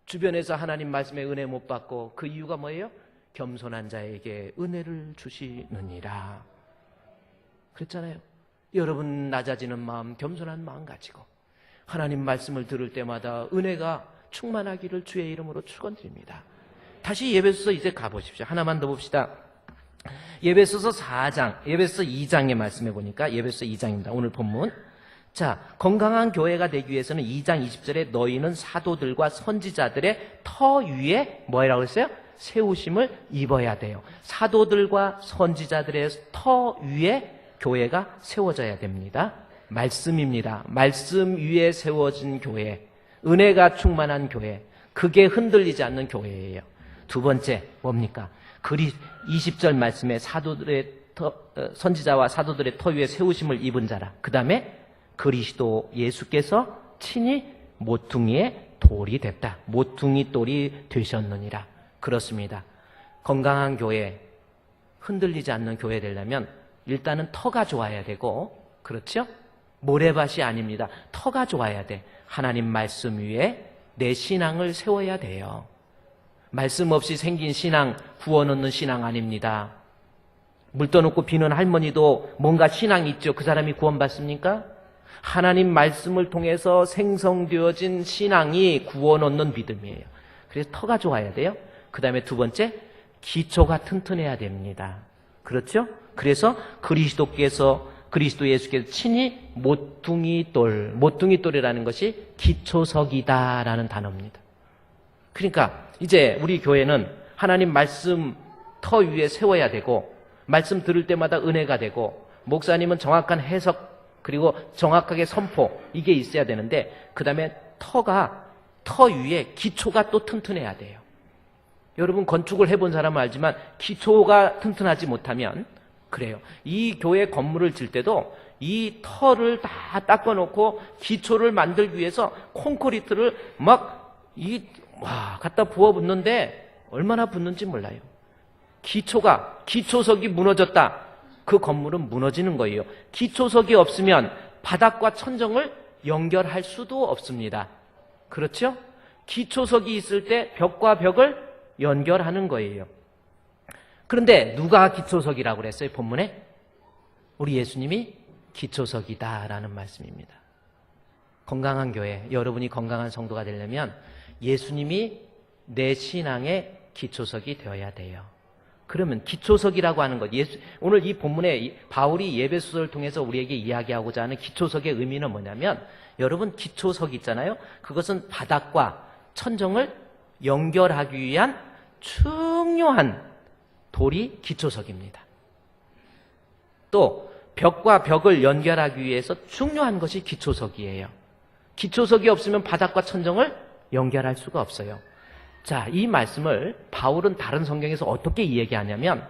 [SPEAKER 1] 주변에서 하나님 말씀에 은혜 못 받고 그 이유가 뭐예요? 겸손한 자에게 은혜를 주시느니라. 그랬잖아요. 여러분 낮아지는 마음, 겸손한 마음 가지고 하나님 말씀을 들을 때마다 은혜가 충만하기를 주의 이름으로 축원드립니다. 다시 예배소서 이제 가보십시오. 하나만 더 봅시다. 예배소서 4장, 예배소서 2장에 말씀해 보니까 예배소서 2장입니다. 오늘 본문. 자, 건강한 교회가 되기 위해서는 2장 20절에 너희는 사도들과 선지자들의 터 위에 뭐라고 했어요? 세우심을 입어야 돼요. 사도들과 선지자들의 터 위에 교회가 세워져야 됩니다. 말씀입니다. 말씀 위에 세워진 교회, 은혜가 충만한 교회, 그게 흔들리지 않는 교회예요. 두 번째 뭡니까? 20절 말씀에 사도들의 선지자와 사도들의 터 위에 세우심을 입은 자라. 그 다음에 그리스도 예수께서 친히 모퉁이의 돌이 됐다. 모퉁이 돌이 되셨느니라. 그렇습니다. 건강한 교회, 흔들리지 않는 교회 되려면 일단은 터가 좋아야 되고, 그렇죠? 모래밭이 아닙니다. 터가 좋아야 돼. 하나님 말씀 위에 내 신앙을 세워야 돼요. 말씀 없이 생긴 신앙, 구원 얻는 신앙 아닙니다. 물 떠놓고 비는 할머니도 뭔가 신앙이 있죠. 그 사람이 구원받습니까? 하나님 말씀을 통해서 생성되어진 신앙이 구원 얻는 믿음이에요. 그래서 터가 좋아야 돼요. 그 다음에 두 번째, 기초가 튼튼해야 됩니다. 그렇죠? 그래서 그리스도 예수께서 친히 모퉁이돌이라는 것이 기초석이다라는 단어입니다. 그러니까 이제 우리 교회는 하나님 말씀 터 위에 세워야 되고, 말씀 들을 때마다 은혜가 되고, 목사님은 정확한 해석 그리고 정확하게 선포, 이게 있어야 되는데, 그 다음에 터 위에 기초가 또 튼튼해야 돼요. 여러분 건축을 해본 사람은 알지만 기초가 튼튼하지 못하면 그래요. 이 교회 건물을 질 때도 이 터를 다 닦아놓고 기초를 만들기 위해서 콘크리트를 갖다 부어 붓는데 얼마나 붓는지 몰라요. 기초석이 무너졌다. 그 건물은 무너지는 거예요. 기초석이 없으면 바닥과 천정을 연결할 수도 없습니다. 그렇죠? 기초석이 있을 때 벽과 벽을 연결하는 거예요. 그런데 누가 기초석이라고 그랬어요? 본문에? 우리 예수님이 기초석이다라는 말씀입니다. 건강한 교회, 여러분이 건강한 성도가 되려면 예수님이 내 신앙의 기초석이 되어야 돼요. 그러면 기초석이라고 하는 것, 오늘 이 본문에 바울이 예배소설을 통해서 우리에게 이야기하고자 하는 기초석의 의미는 뭐냐면, 여러분 기초석 있잖아요. 그것은 바닥과 천정을 연결하기 위한 중요한 돌이 기초석입니다. 또 벽과 벽을 연결하기 위해서 중요한 것이 기초석이에요. 기초석이 없으면 바닥과 천정을 연결할 수가 없어요. 자, 이 말씀을 바울은 다른 성경에서 어떻게 이야기하냐면,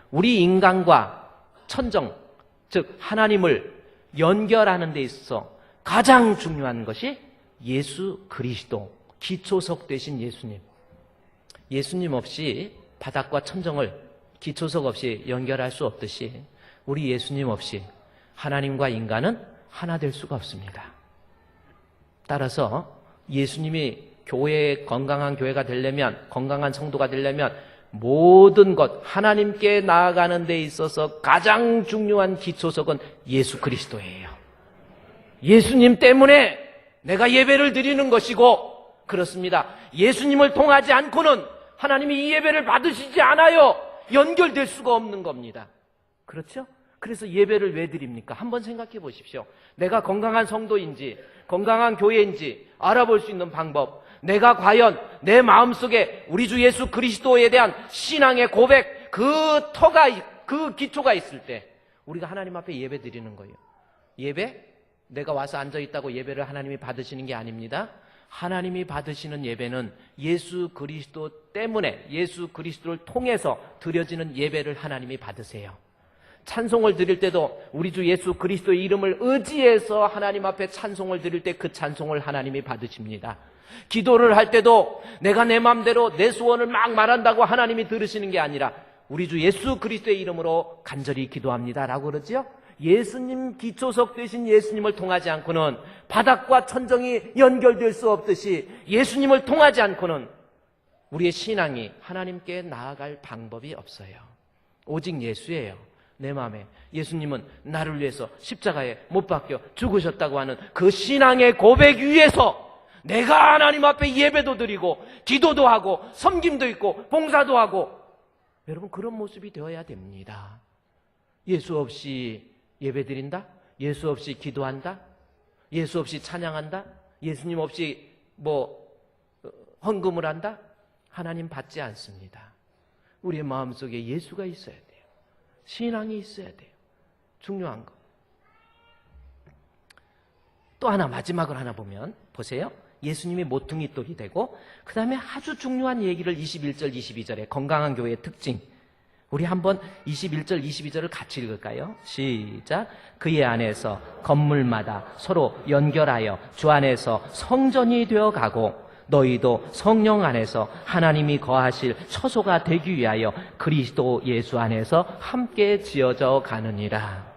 [SPEAKER 1] 우리 인간과 천정, 즉 하나님을 연결하는 데 있어서 가장 중요한 것이 예수 그리스도, 기초석 되신 예수님. 예수님 없이 바닥과 천정을 기초석 없이 연결할 수 없듯이, 우리 예수님 없이 하나님과 인간은 하나 될 수가 없습니다. 따라서 예수님이 건강한 교회가 되려면, 건강한 성도가 되려면 모든 것, 하나님께 나아가는 데 있어서 가장 중요한 기초석은 예수 그리스도예요. 예수님 때문에 내가 예배를 드리는 것이고, 그렇습니다. 예수님을 통하지 않고는 하나님이 이 예배를 받으시지 않아요. 연결될 수가 없는 겁니다. 그렇죠? 그래서 예배를 왜 드립니까? 한번 생각해 보십시오. 내가 건강한 성도인지 건강한 교회인지 알아볼 수 있는 방법, 내가 과연 내 마음속에 우리 주 예수 그리스도에 대한 신앙의 고백, 그 기초가 있을 때 우리가 하나님 앞에 예배 드리는 거예요. 예배? 내가 와서 앉아있다고 예배를 하나님이 받으시는 게 아닙니다. 하나님이 받으시는 예배는 예수 그리스도 때문에, 예수 그리스도를 통해서 드려지는 예배를 하나님이 받으세요. 찬송을 드릴 때도 우리 주 예수 그리스도의 이름을 의지해서 하나님 앞에 찬송을 드릴 때 그 찬송을 하나님이 받으십니다. 기도를 할 때도 내가 내 마음대로 내 소원을 막 말한다고 하나님이 들으시는 게 아니라 우리 주 예수 그리스도의 이름으로 간절히 기도합니다라고 그러죠. 예수님, 기초석 되신 예수님을 통하지 않고는 바닥과 천정이 연결될 수 없듯이, 예수님을 통하지 않고는 우리의 신앙이 하나님께 나아갈 방법이 없어요. 오직 예수예요. 내 마음에 예수님은 나를 위해서 십자가에 못 박혀 죽으셨다고 하는 그 신앙의 고백 위에서 내가 하나님 앞에 예배도 드리고 기도도 하고 섬김도 있고 봉사도 하고, 여러분 그런 모습이 되어야 됩니다. 예수 없이 예배 드린다? 예수 없이 기도한다? 예수 없이 찬양한다? 예수님 없이 헌금을 한다? 하나님 받지 않습니다. 우리의 마음속에 예수가 있어야 돼요. 신앙이 있어야 돼요. 중요한 거. 또 하나, 마지막을 하나 보면 보세요. 예수님이 모퉁이 돌이 되고, 그 다음에 아주 중요한 얘기를 21절 22절에 건강한 교회의 특징, 우리 한번 21절 22절을 같이 읽을까요? 시작. 그의 안에서 건물마다 서로 연결하여 주 안에서 성전이 되어가고, 너희도 성령 안에서 하나님이 거하실 처소가 되기 위하여 그리스도 예수 안에서 함께 지어져 가느니라.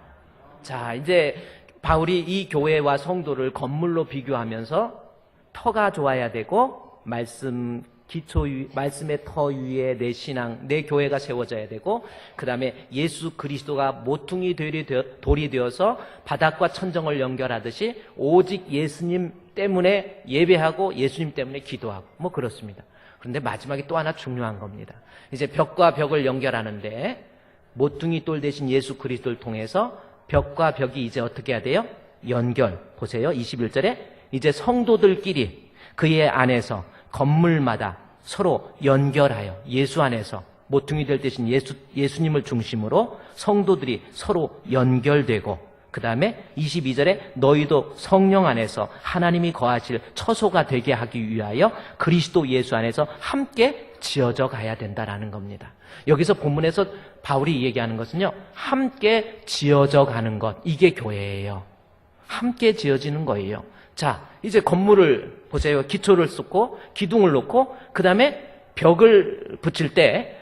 [SPEAKER 1] 자, 이제 바울이 이 교회와 성도를 건물로 비교하면서 터가 좋아야 되고, 말씀의 터 위에 내 신앙, 내 교회가 세워져야 되고, 그 다음에 예수 그리스도가 모퉁이 돌이 되어서 바닥과 천정을 연결하듯이 오직 예수님 때문에 예배하고 예수님 때문에 기도하고 그렇습니다. 그런데 마지막에 또 하나 중요한 겁니다. 이제 벽과 벽을 연결하는데 모퉁이 돌 대신 예수 그리스도를 통해서 벽과 벽이 이제 어떻게 해야 돼요? 연결. 보세요. 21절에 이제 성도들끼리 그의 안에서 건물마다 서로 연결하여 예수 안에서 모퉁이 될 대신 예수님을 중심으로 성도들이 서로 연결되고, 그 다음에 22절에 너희도 성령 안에서 하나님이 거하실 처소가 되게 하기 위하여 그리스도 예수 안에서 함께 지어져 가야 된다라는 겁니다. 여기서 본문에서 바울이 얘기하는 것은요, 함께 지어져 가는 것, 이게 교회예요. 함께 지어지는 거예요. 자, 이제 건물을 보세요. 기초를 쏟고 기둥을 놓고 그 다음에 벽을 붙일 때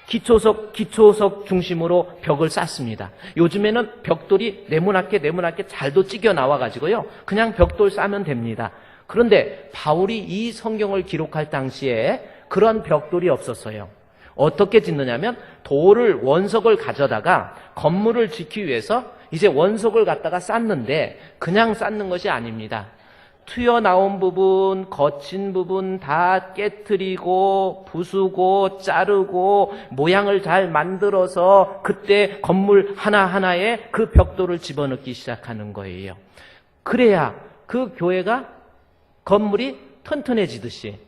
[SPEAKER 1] 기초석 중심으로 벽을 쌓습니다. 요즘에는 벽돌이 네모나게 잘도 찌겨 나와가지고요, 그냥 벽돌 쌓으면 됩니다. 그런데 바울이 이 성경을 기록할 당시에 그런 벽돌이 없었어요. 어떻게 짓느냐면 돌을, 원석을 가져다가 건물을 짓기 위해서 이제 원석을 갖다가 쌓는데 그냥 쌓는 것이 아닙니다. 튀어나온 부분, 거친 부분 다 깨트리고 부수고 자르고 모양을 잘 만들어서 그때 건물 하나하나에 그 벽돌을 집어넣기 시작하는 거예요. 그래야 그 교회가, 건물이 튼튼해지듯이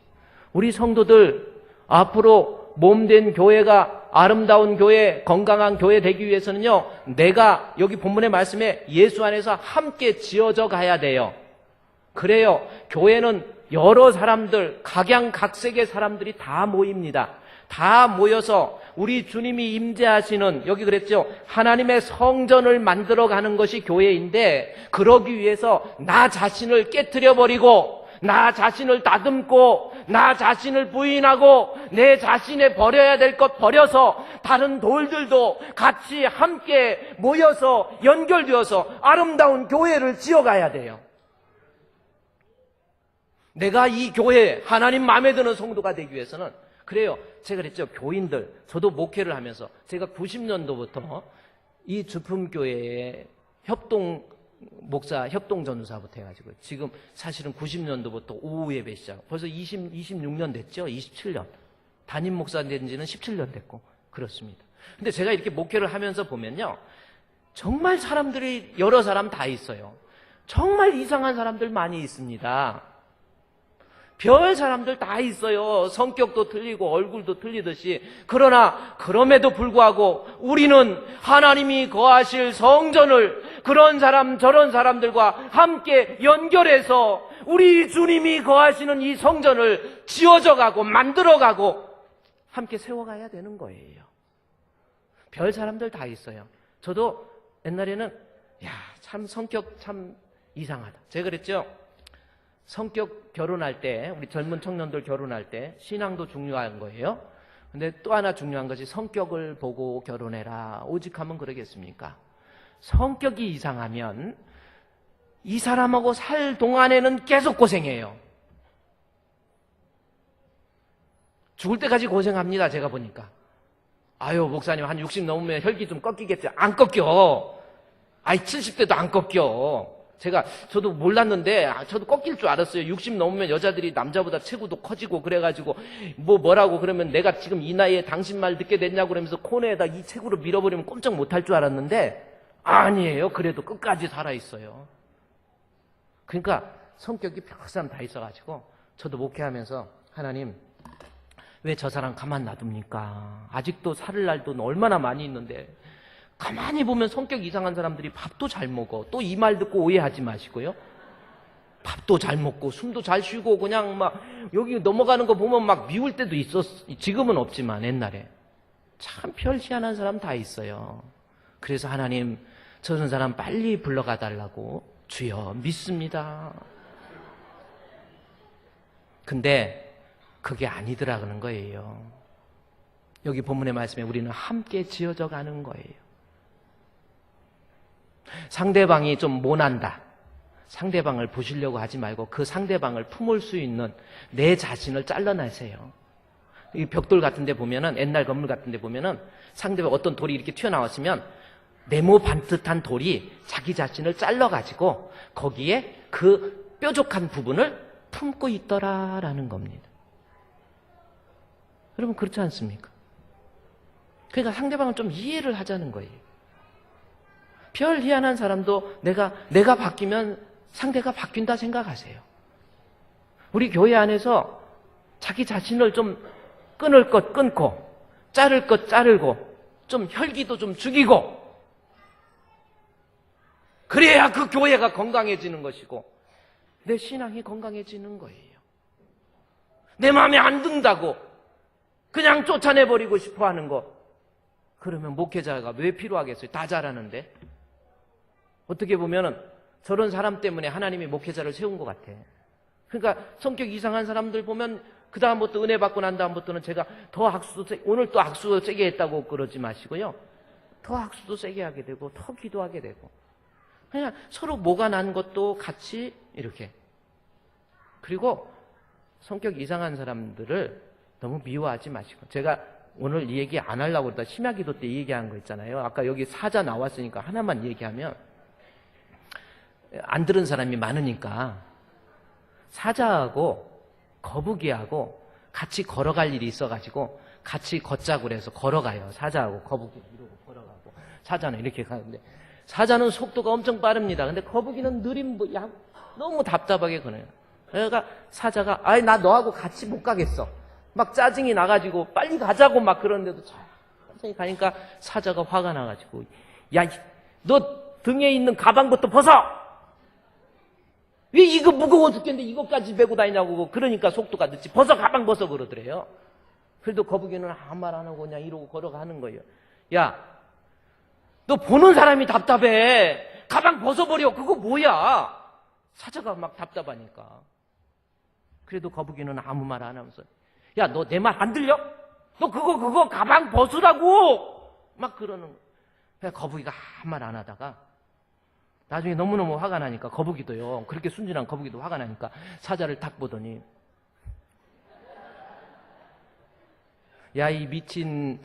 [SPEAKER 1] 우리 성도들 앞으로 몸된 교회가, 아름다운 교회, 건강한 교회 되기 위해서는요, 내가 여기 본문의 말씀에 예수 안에서 함께 지어져 가야 돼요. 그래요. 교회는 여러 사람들, 각양각색의 사람들이 다 모입니다. 다 모여서 우리 주님이 임재하시는, 여기 그랬죠, 하나님의 성전을 만들어가는 것이 교회인데, 그러기 위해서 나 자신을 깨트려버리고 나 자신을 다듬고 나 자신을 부인하고 내 자신의 버려야 될 것 버려서 다른 돌들도 같이 함께 모여서 연결되어서 아름다운 교회를 지어가야 돼요. 내가 이 교회, 하나님 마음에 드는 성도가 되기 위해서는, 그래요. 제가 그랬죠. 교인들, 저도 목회를 하면서 제가 90년도부터 이 주품교회의 협동전도사부터 해가지고 지금 사실은 90년도부터 오후 예배 시작, 벌써 26년 됐죠. 27년. 담임 목사 된 지는 17년 됐고 그렇습니다. 근데 제가 이렇게 목회를 하면서 보면요, 정말 사람들이, 여러 사람 다 있어요. 정말 이상한 사람들 많이 있습니다. 별 사람들 다 있어요. 성격도 틀리고 얼굴도 틀리듯이. 그러나 그럼에도 불구하고 우리는 하나님이 거하실 성전을 그런 사람 저런 사람들과 함께 연결해서 우리 주님이 거하시는 이 성전을 지어져가고 만들어가고 함께 세워가야 되는 거예요. 별 사람들 다 있어요. 저도 옛날에는 참 성격 참 이상하다, 제가 그랬죠. 성격 결혼할 때, 우리 젊은 청년들 결혼할 때 신앙도 중요한 거예요. 근데 또 하나 중요한 것이 성격을 보고 결혼해라. 오직 하면 그러겠습니까? 성격이 이상하면 이 사람하고 살 동안에는 계속 고생해요. 죽을 때까지 고생합니다. 제가 보니까. 아유, 목사님 한 60 넘으면 혈기 좀 꺾이겠지. 안 꺾여. 70대도 안 꺾여. 저도 몰랐는데, 저도 꺾일 줄 알았어요. 60 넘으면 여자들이 남자보다 체구도 커지고 그래가지고, 뭐라고 그러면 내가 지금 이 나이에 당신 말 듣게 됐냐고 그러면서 코너에다 이 체구로 밀어버리면 꼼짝 못할 줄 알았는데, 아니에요. 그래도 끝까지 살아있어요. 그러니까 성격이 별 사람 다 있어가지고, 저도 목회하면서, 하나님, 왜 저 사람 가만 놔둡니까? 아직도 살을 날도 얼마나 많이 있는데, 가만히 보면 성격 이상한 사람들이 밥도 잘 먹어. 또 이 말 듣고 오해하지 마시고요. 밥도 잘 먹고 숨도 잘 쉬고 그냥 막 여기 넘어가는 거 보면 막 미울 때도 지금은 없지만 옛날에 참 별 희한한 사람 다 있어요. 그래서 하나님, 저런 사람 빨리 불러가 달라고, 주여 믿습니다. 근데 그게 아니더라 그러는 거예요. 여기 본문의 말씀에 우리는 함께 지어져 가는 거예요. 상대방이 좀 모난다, 상대방을 보시려고 하지 말고 그 상대방을 품을 수 있는 내 자신을 잘라내세요. 이 벽돌 같은 데 보면은, 옛날 건물 같은 데 보면은 상대방 어떤 돌이 이렇게 튀어나왔으면 네모 반듯한 돌이 자기 자신을 잘라가지고 거기에 그 뾰족한 부분을 품고 있더라라는 겁니다. 여러분 그렇지 않습니까? 그러니까 상대방을 좀 이해를 하자는 거예요. 별 희한한 사람도 내가 바뀌면 상대가 바뀐다 생각하세요. 우리 교회 안에서 자기 자신을 좀 끊을 것 끊고 자를 것 자르고 좀 혈기도 좀 죽이고 그래야 그 교회가 건강해지는 것이고 내 신앙이 건강해지는 거예요. 내 마음에 안 든다고 그냥 쫓아내버리고 싶어하는 거 그러면 목회자가 왜 필요하겠어요? 다 잘하는데. 어떻게 보면은 저런 사람 때문에 하나님이 목회자를 세운 것 같아. 그러니까 성격 이상한 사람들 보면 그 다음부터 은혜 받고 난 다음부터는 제가 더 악수도 오늘 또 악수도 세게 했다고 그러지 마시고요. 더 악수도 세게 하게 되고 더 기도하게 되고 그냥 서로 뭐가 난 것도 같이 이렇게. 그리고 성격 이상한 사람들을 너무 미워하지 마시고 제가 오늘 이 얘기 안 하려고 그러다 심야기도 때 얘기한 거 있잖아요. 아까 여기 사자 나왔으니까 하나만 얘기하면 안 들은 사람이 많으니까 사자하고 거북이하고 같이 걸어갈 일이 있어가지고 같이 걷자고 그래서 걸어가요. 사자하고 거북이 이러고 걸어가고 사자는 이렇게 가는데 사자는 속도가 엄청 빠릅니다. 근데 거북이는 느린 너무 답답하게 거네요. 그러니까 사자가 아이 나 너하고 같이 못 가겠어. 막 짜증이 나가지고 빨리 가자고 막 그러는데도 천천히 가니까 사자가 화가 나가지고 야 너 등에 있는 가방부터 벗어. 왜 이거 무거워 죽겠는데 이거까지 메고 다니냐고. 그러니까 속도가 늦지. 벗어 가방 벗어 그러더래요. 그래도 거북이는 아무 말 안 하고 그냥 이러고 걸어가는 거예요. 야 너 보는 사람이 답답해. 가방 벗어버려. 그거 뭐야. 사자가 막 답답하니까. 그래도 거북이는 아무 말 안 하면서 야 너 내 말 안 들려? 너 그거 가방 벗으라고 막 그러는 거야. 거북이가 아무 말 안 하다가 나중에 너무너무 화가 나니까 거북이도요. 그렇게 순진한 거북이도 화가 나니까 사자를 딱 보더니 야 이 미친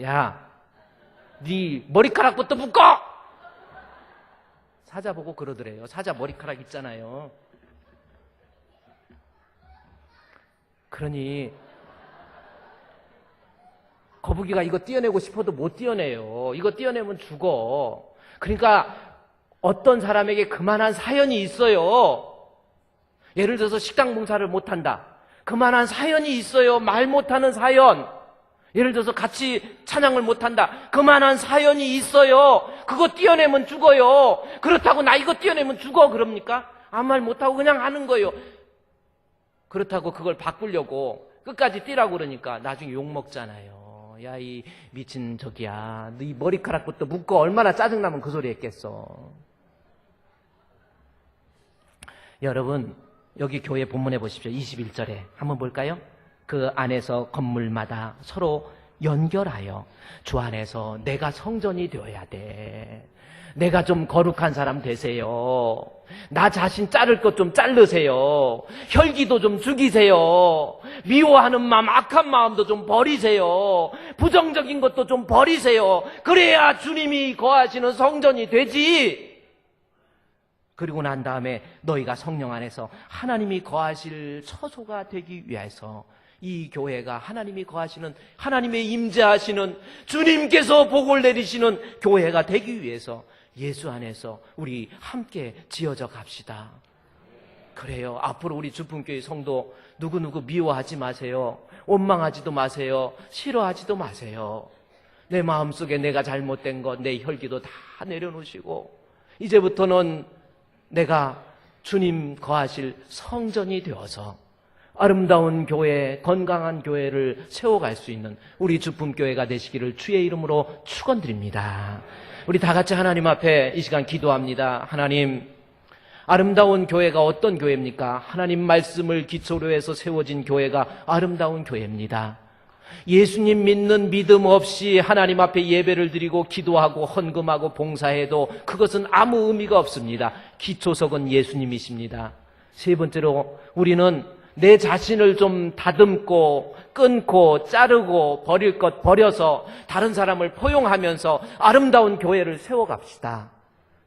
[SPEAKER 1] 야 네 머리카락부터 묶어. 사자 보고 그러더래요. 사자 머리카락 있잖아요. 그러니 거북이가 이거 떼어내고 싶어도 못 떼어내요. 이거 떼어내면 죽어. 그러니까 어떤 사람에게 그만한 사연이 있어요. 예를 들어서 식당 봉사를 못한다. 그만한 사연이 있어요. 말 못하는 사연. 예를 들어서 같이 찬양을 못한다. 그만한 사연이 있어요. 그거 떼어내면 죽어요. 그렇다고 나 이거 떼어내면 죽어 그럽니까? 아무 말 못하고 그냥 하는 거예요. 그렇다고 그걸 바꾸려고 끝까지 뛰라고 그러니까 나중에 욕먹잖아요. 야 이 미친 저기야 네 머리카락부터 묶어. 얼마나 짜증나면 그 소리 했겠어. 여러분 여기 교회 본문에 보십시오. 21절에 한번 볼까요? 그 안에서 건물마다 서로 연결하여 주 안에서 내가 성전이 되어야 돼. 내가 좀 거룩한 사람 되세요. 나 자신 자를 것 좀 자르세요. 혈기도 좀 죽이세요. 미워하는 마음, 악한 마음도 좀 버리세요. 부정적인 것도 좀 버리세요. 그래야 주님이 거하시는 성전이 되지. 그리고 난 다음에 너희가 성령 안에서 하나님이 거하실 처소가 되기 위해서 이 교회가 하나님이 거하시는, 하나님의 임재하시는, 주님께서 복을 내리시는 교회가 되기 위해서 예수 안에서 우리 함께 지어져 갑시다. 그래요. 앞으로 우리 주품교회 성도 누구누구 미워하지 마세요. 원망하지도 마세요. 싫어하지도 마세요. 내 마음속에 내가 잘못된 것, 내 혈기도 다 내려놓으시고 이제부터는 내가 주님 거하실 성전이 되어서 아름다운 교회, 건강한 교회를 세워갈 수 있는 우리 주품교회가 되시기를 주의 이름으로 축원드립니다. 우리 다 같이 하나님 앞에 이 시간 기도합니다. 하나님, 아름다운 교회가 어떤 교회입니까? 하나님 말씀을 기초로 해서 세워진 교회가 아름다운 교회입니다. 예수님 믿는 믿음 없이 하나님 앞에 예배를 드리고 기도하고 헌금하고 봉사해도 그것은 아무 의미가 없습니다. 기초석은 예수님이십니다. 세 번째로 우리는 내 자신을 좀 다듬고 끊고 자르고 버릴 것 버려서 다른 사람을 포용하면서 아름다운 교회를 세워갑시다.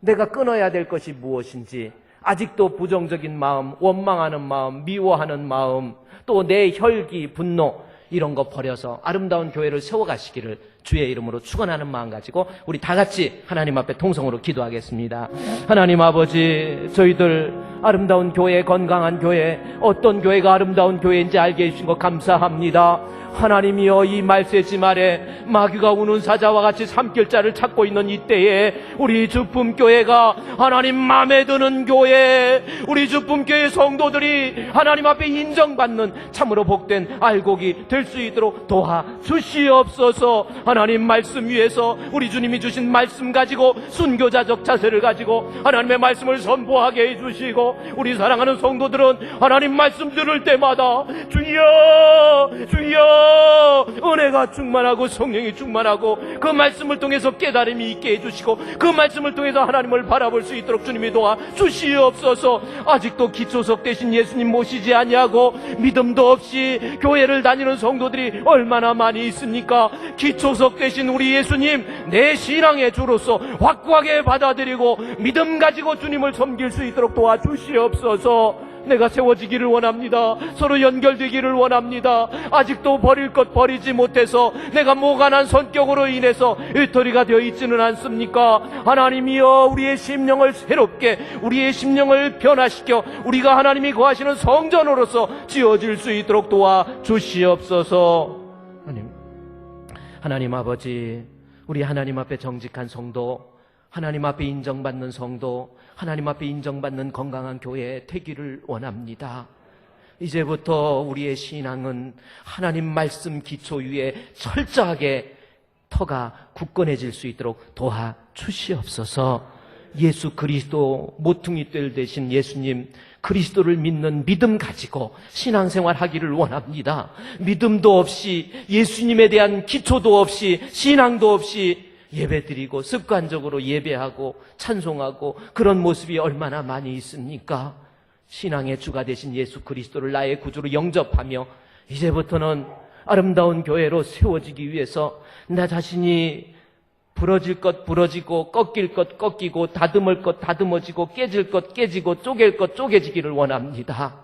[SPEAKER 1] 내가 끊어야 될 것이 무엇인지, 아직도 부정적인 마음, 원망하는 마음, 미워하는 마음, 또 내 혈기, 분노 이런 거 버려서 아름다운 교회를 세워가시기를 주의 이름으로 축원하는 마음 가지고 우리 다 같이 하나님 앞에 통성으로 기도하겠습니다. 하나님 아버지, 저희들 아름다운 교회, 건강한 교회, 어떤 교회가 아름다운 교회인지 알게 해주신 것 감사합니다. 하나님이여, 이 말세지 말에 마귀가 우는 사자와 같이 삼킬자를 찾고 있는 이때에 우리 주품교회가 하나님 마음에 드는 교회, 우리 주품교회 성도들이 하나님 앞에 인정받는 참으로 복된 알곡이 될 수 있도록 도와주시옵소서. 하나님 말씀 위에서 우리 주님이 주신 말씀 가지고 순교자적 자세를 가지고 하나님의 말씀을 선포하게 해주시고, 우리 사랑하는 성도들은 하나님 말씀 들을 때마다 주여 주여 은혜가 충만하고 성령이 충만하고 그 말씀을 통해서 깨달음이 있게 해주시고 그 말씀을 통해서 하나님을 바라볼 수 있도록 주님이 도와주시옵소서. 아직도 기초석 대신 예수님 모시지 아니하고 믿음도 없이 교회를 다니는 성도들이 얼마나 많이 있습니까? 기초석 대신 우리 예수님, 내 신앙의 주로서 확고하게 받아들이고 믿음 가지고 주님을 섬길 수 있도록 도와주시옵소서. 내가 세워지기를 원합니다. 서로 연결되기를 원합니다. 아직도 버릴 것 버리지 못해서 내가 모간한 성격으로 인해서 윳토리가 되어 있지는 않습니까? 하나님이여, 우리의 심령을 새롭게, 우리의 심령을 변화시켜 우리가 하나님이 거하시는 성전으로서 지어질 수 있도록 도와주시옵소서. 하나님 아버지, 우리 하나님 앞에 정직한 성도, 하나님 앞에 인정받는 성도, 하나님 앞에 인정받는 건강한 교회 되기를 원합니다. 이제부터 우리의 신앙은 하나님 말씀 기초 위에 철저하게 터가 굳건해질 수 있도록 도와주시옵소서. 예수 그리스도 모퉁이 뜰 대신 예수님 그리스도를 믿는 믿음 가지고 신앙생활 하기를 원합니다. 믿음도 없이, 예수님에 대한 기초도 없이, 신앙도 없이 예배드리고 습관적으로 예배하고 찬송하고 그런 모습이 얼마나 많이 있습니까? 신앙의 주가 되신 예수 그리스도를 나의 구주로 영접하며 이제부터는 아름다운 교회로 세워지기 위해서 나 자신이 부러질 것 부러지고 꺾일 것 꺾이고 다듬을 것 다듬어지고 깨질 것 깨지고 쪼갤 것 쪼개지기를 원합니다.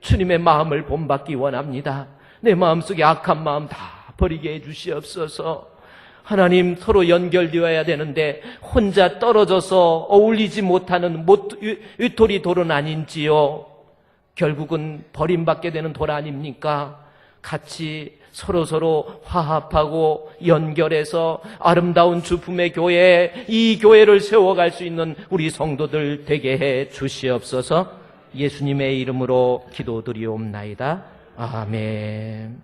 [SPEAKER 1] 주님의 마음을 본받기 원합니다. 내 마음속에 악한 마음 다 버리게 해주시옵소서. 하나님, 서로 연결되어야 되는데 혼자 떨어져서 어울리지 못하는 윳토리 돌은 아닌지요? 결국은 버림받게 되는 돌 아닙니까? 같이 서로 화합하고 연결해서 아름다운 주품의 교회, 이 교회를 세워갈 수 있는 우리 성도들 되게 해 주시옵소서. 예수님의 이름으로 기도드리옵나이다. 아멘.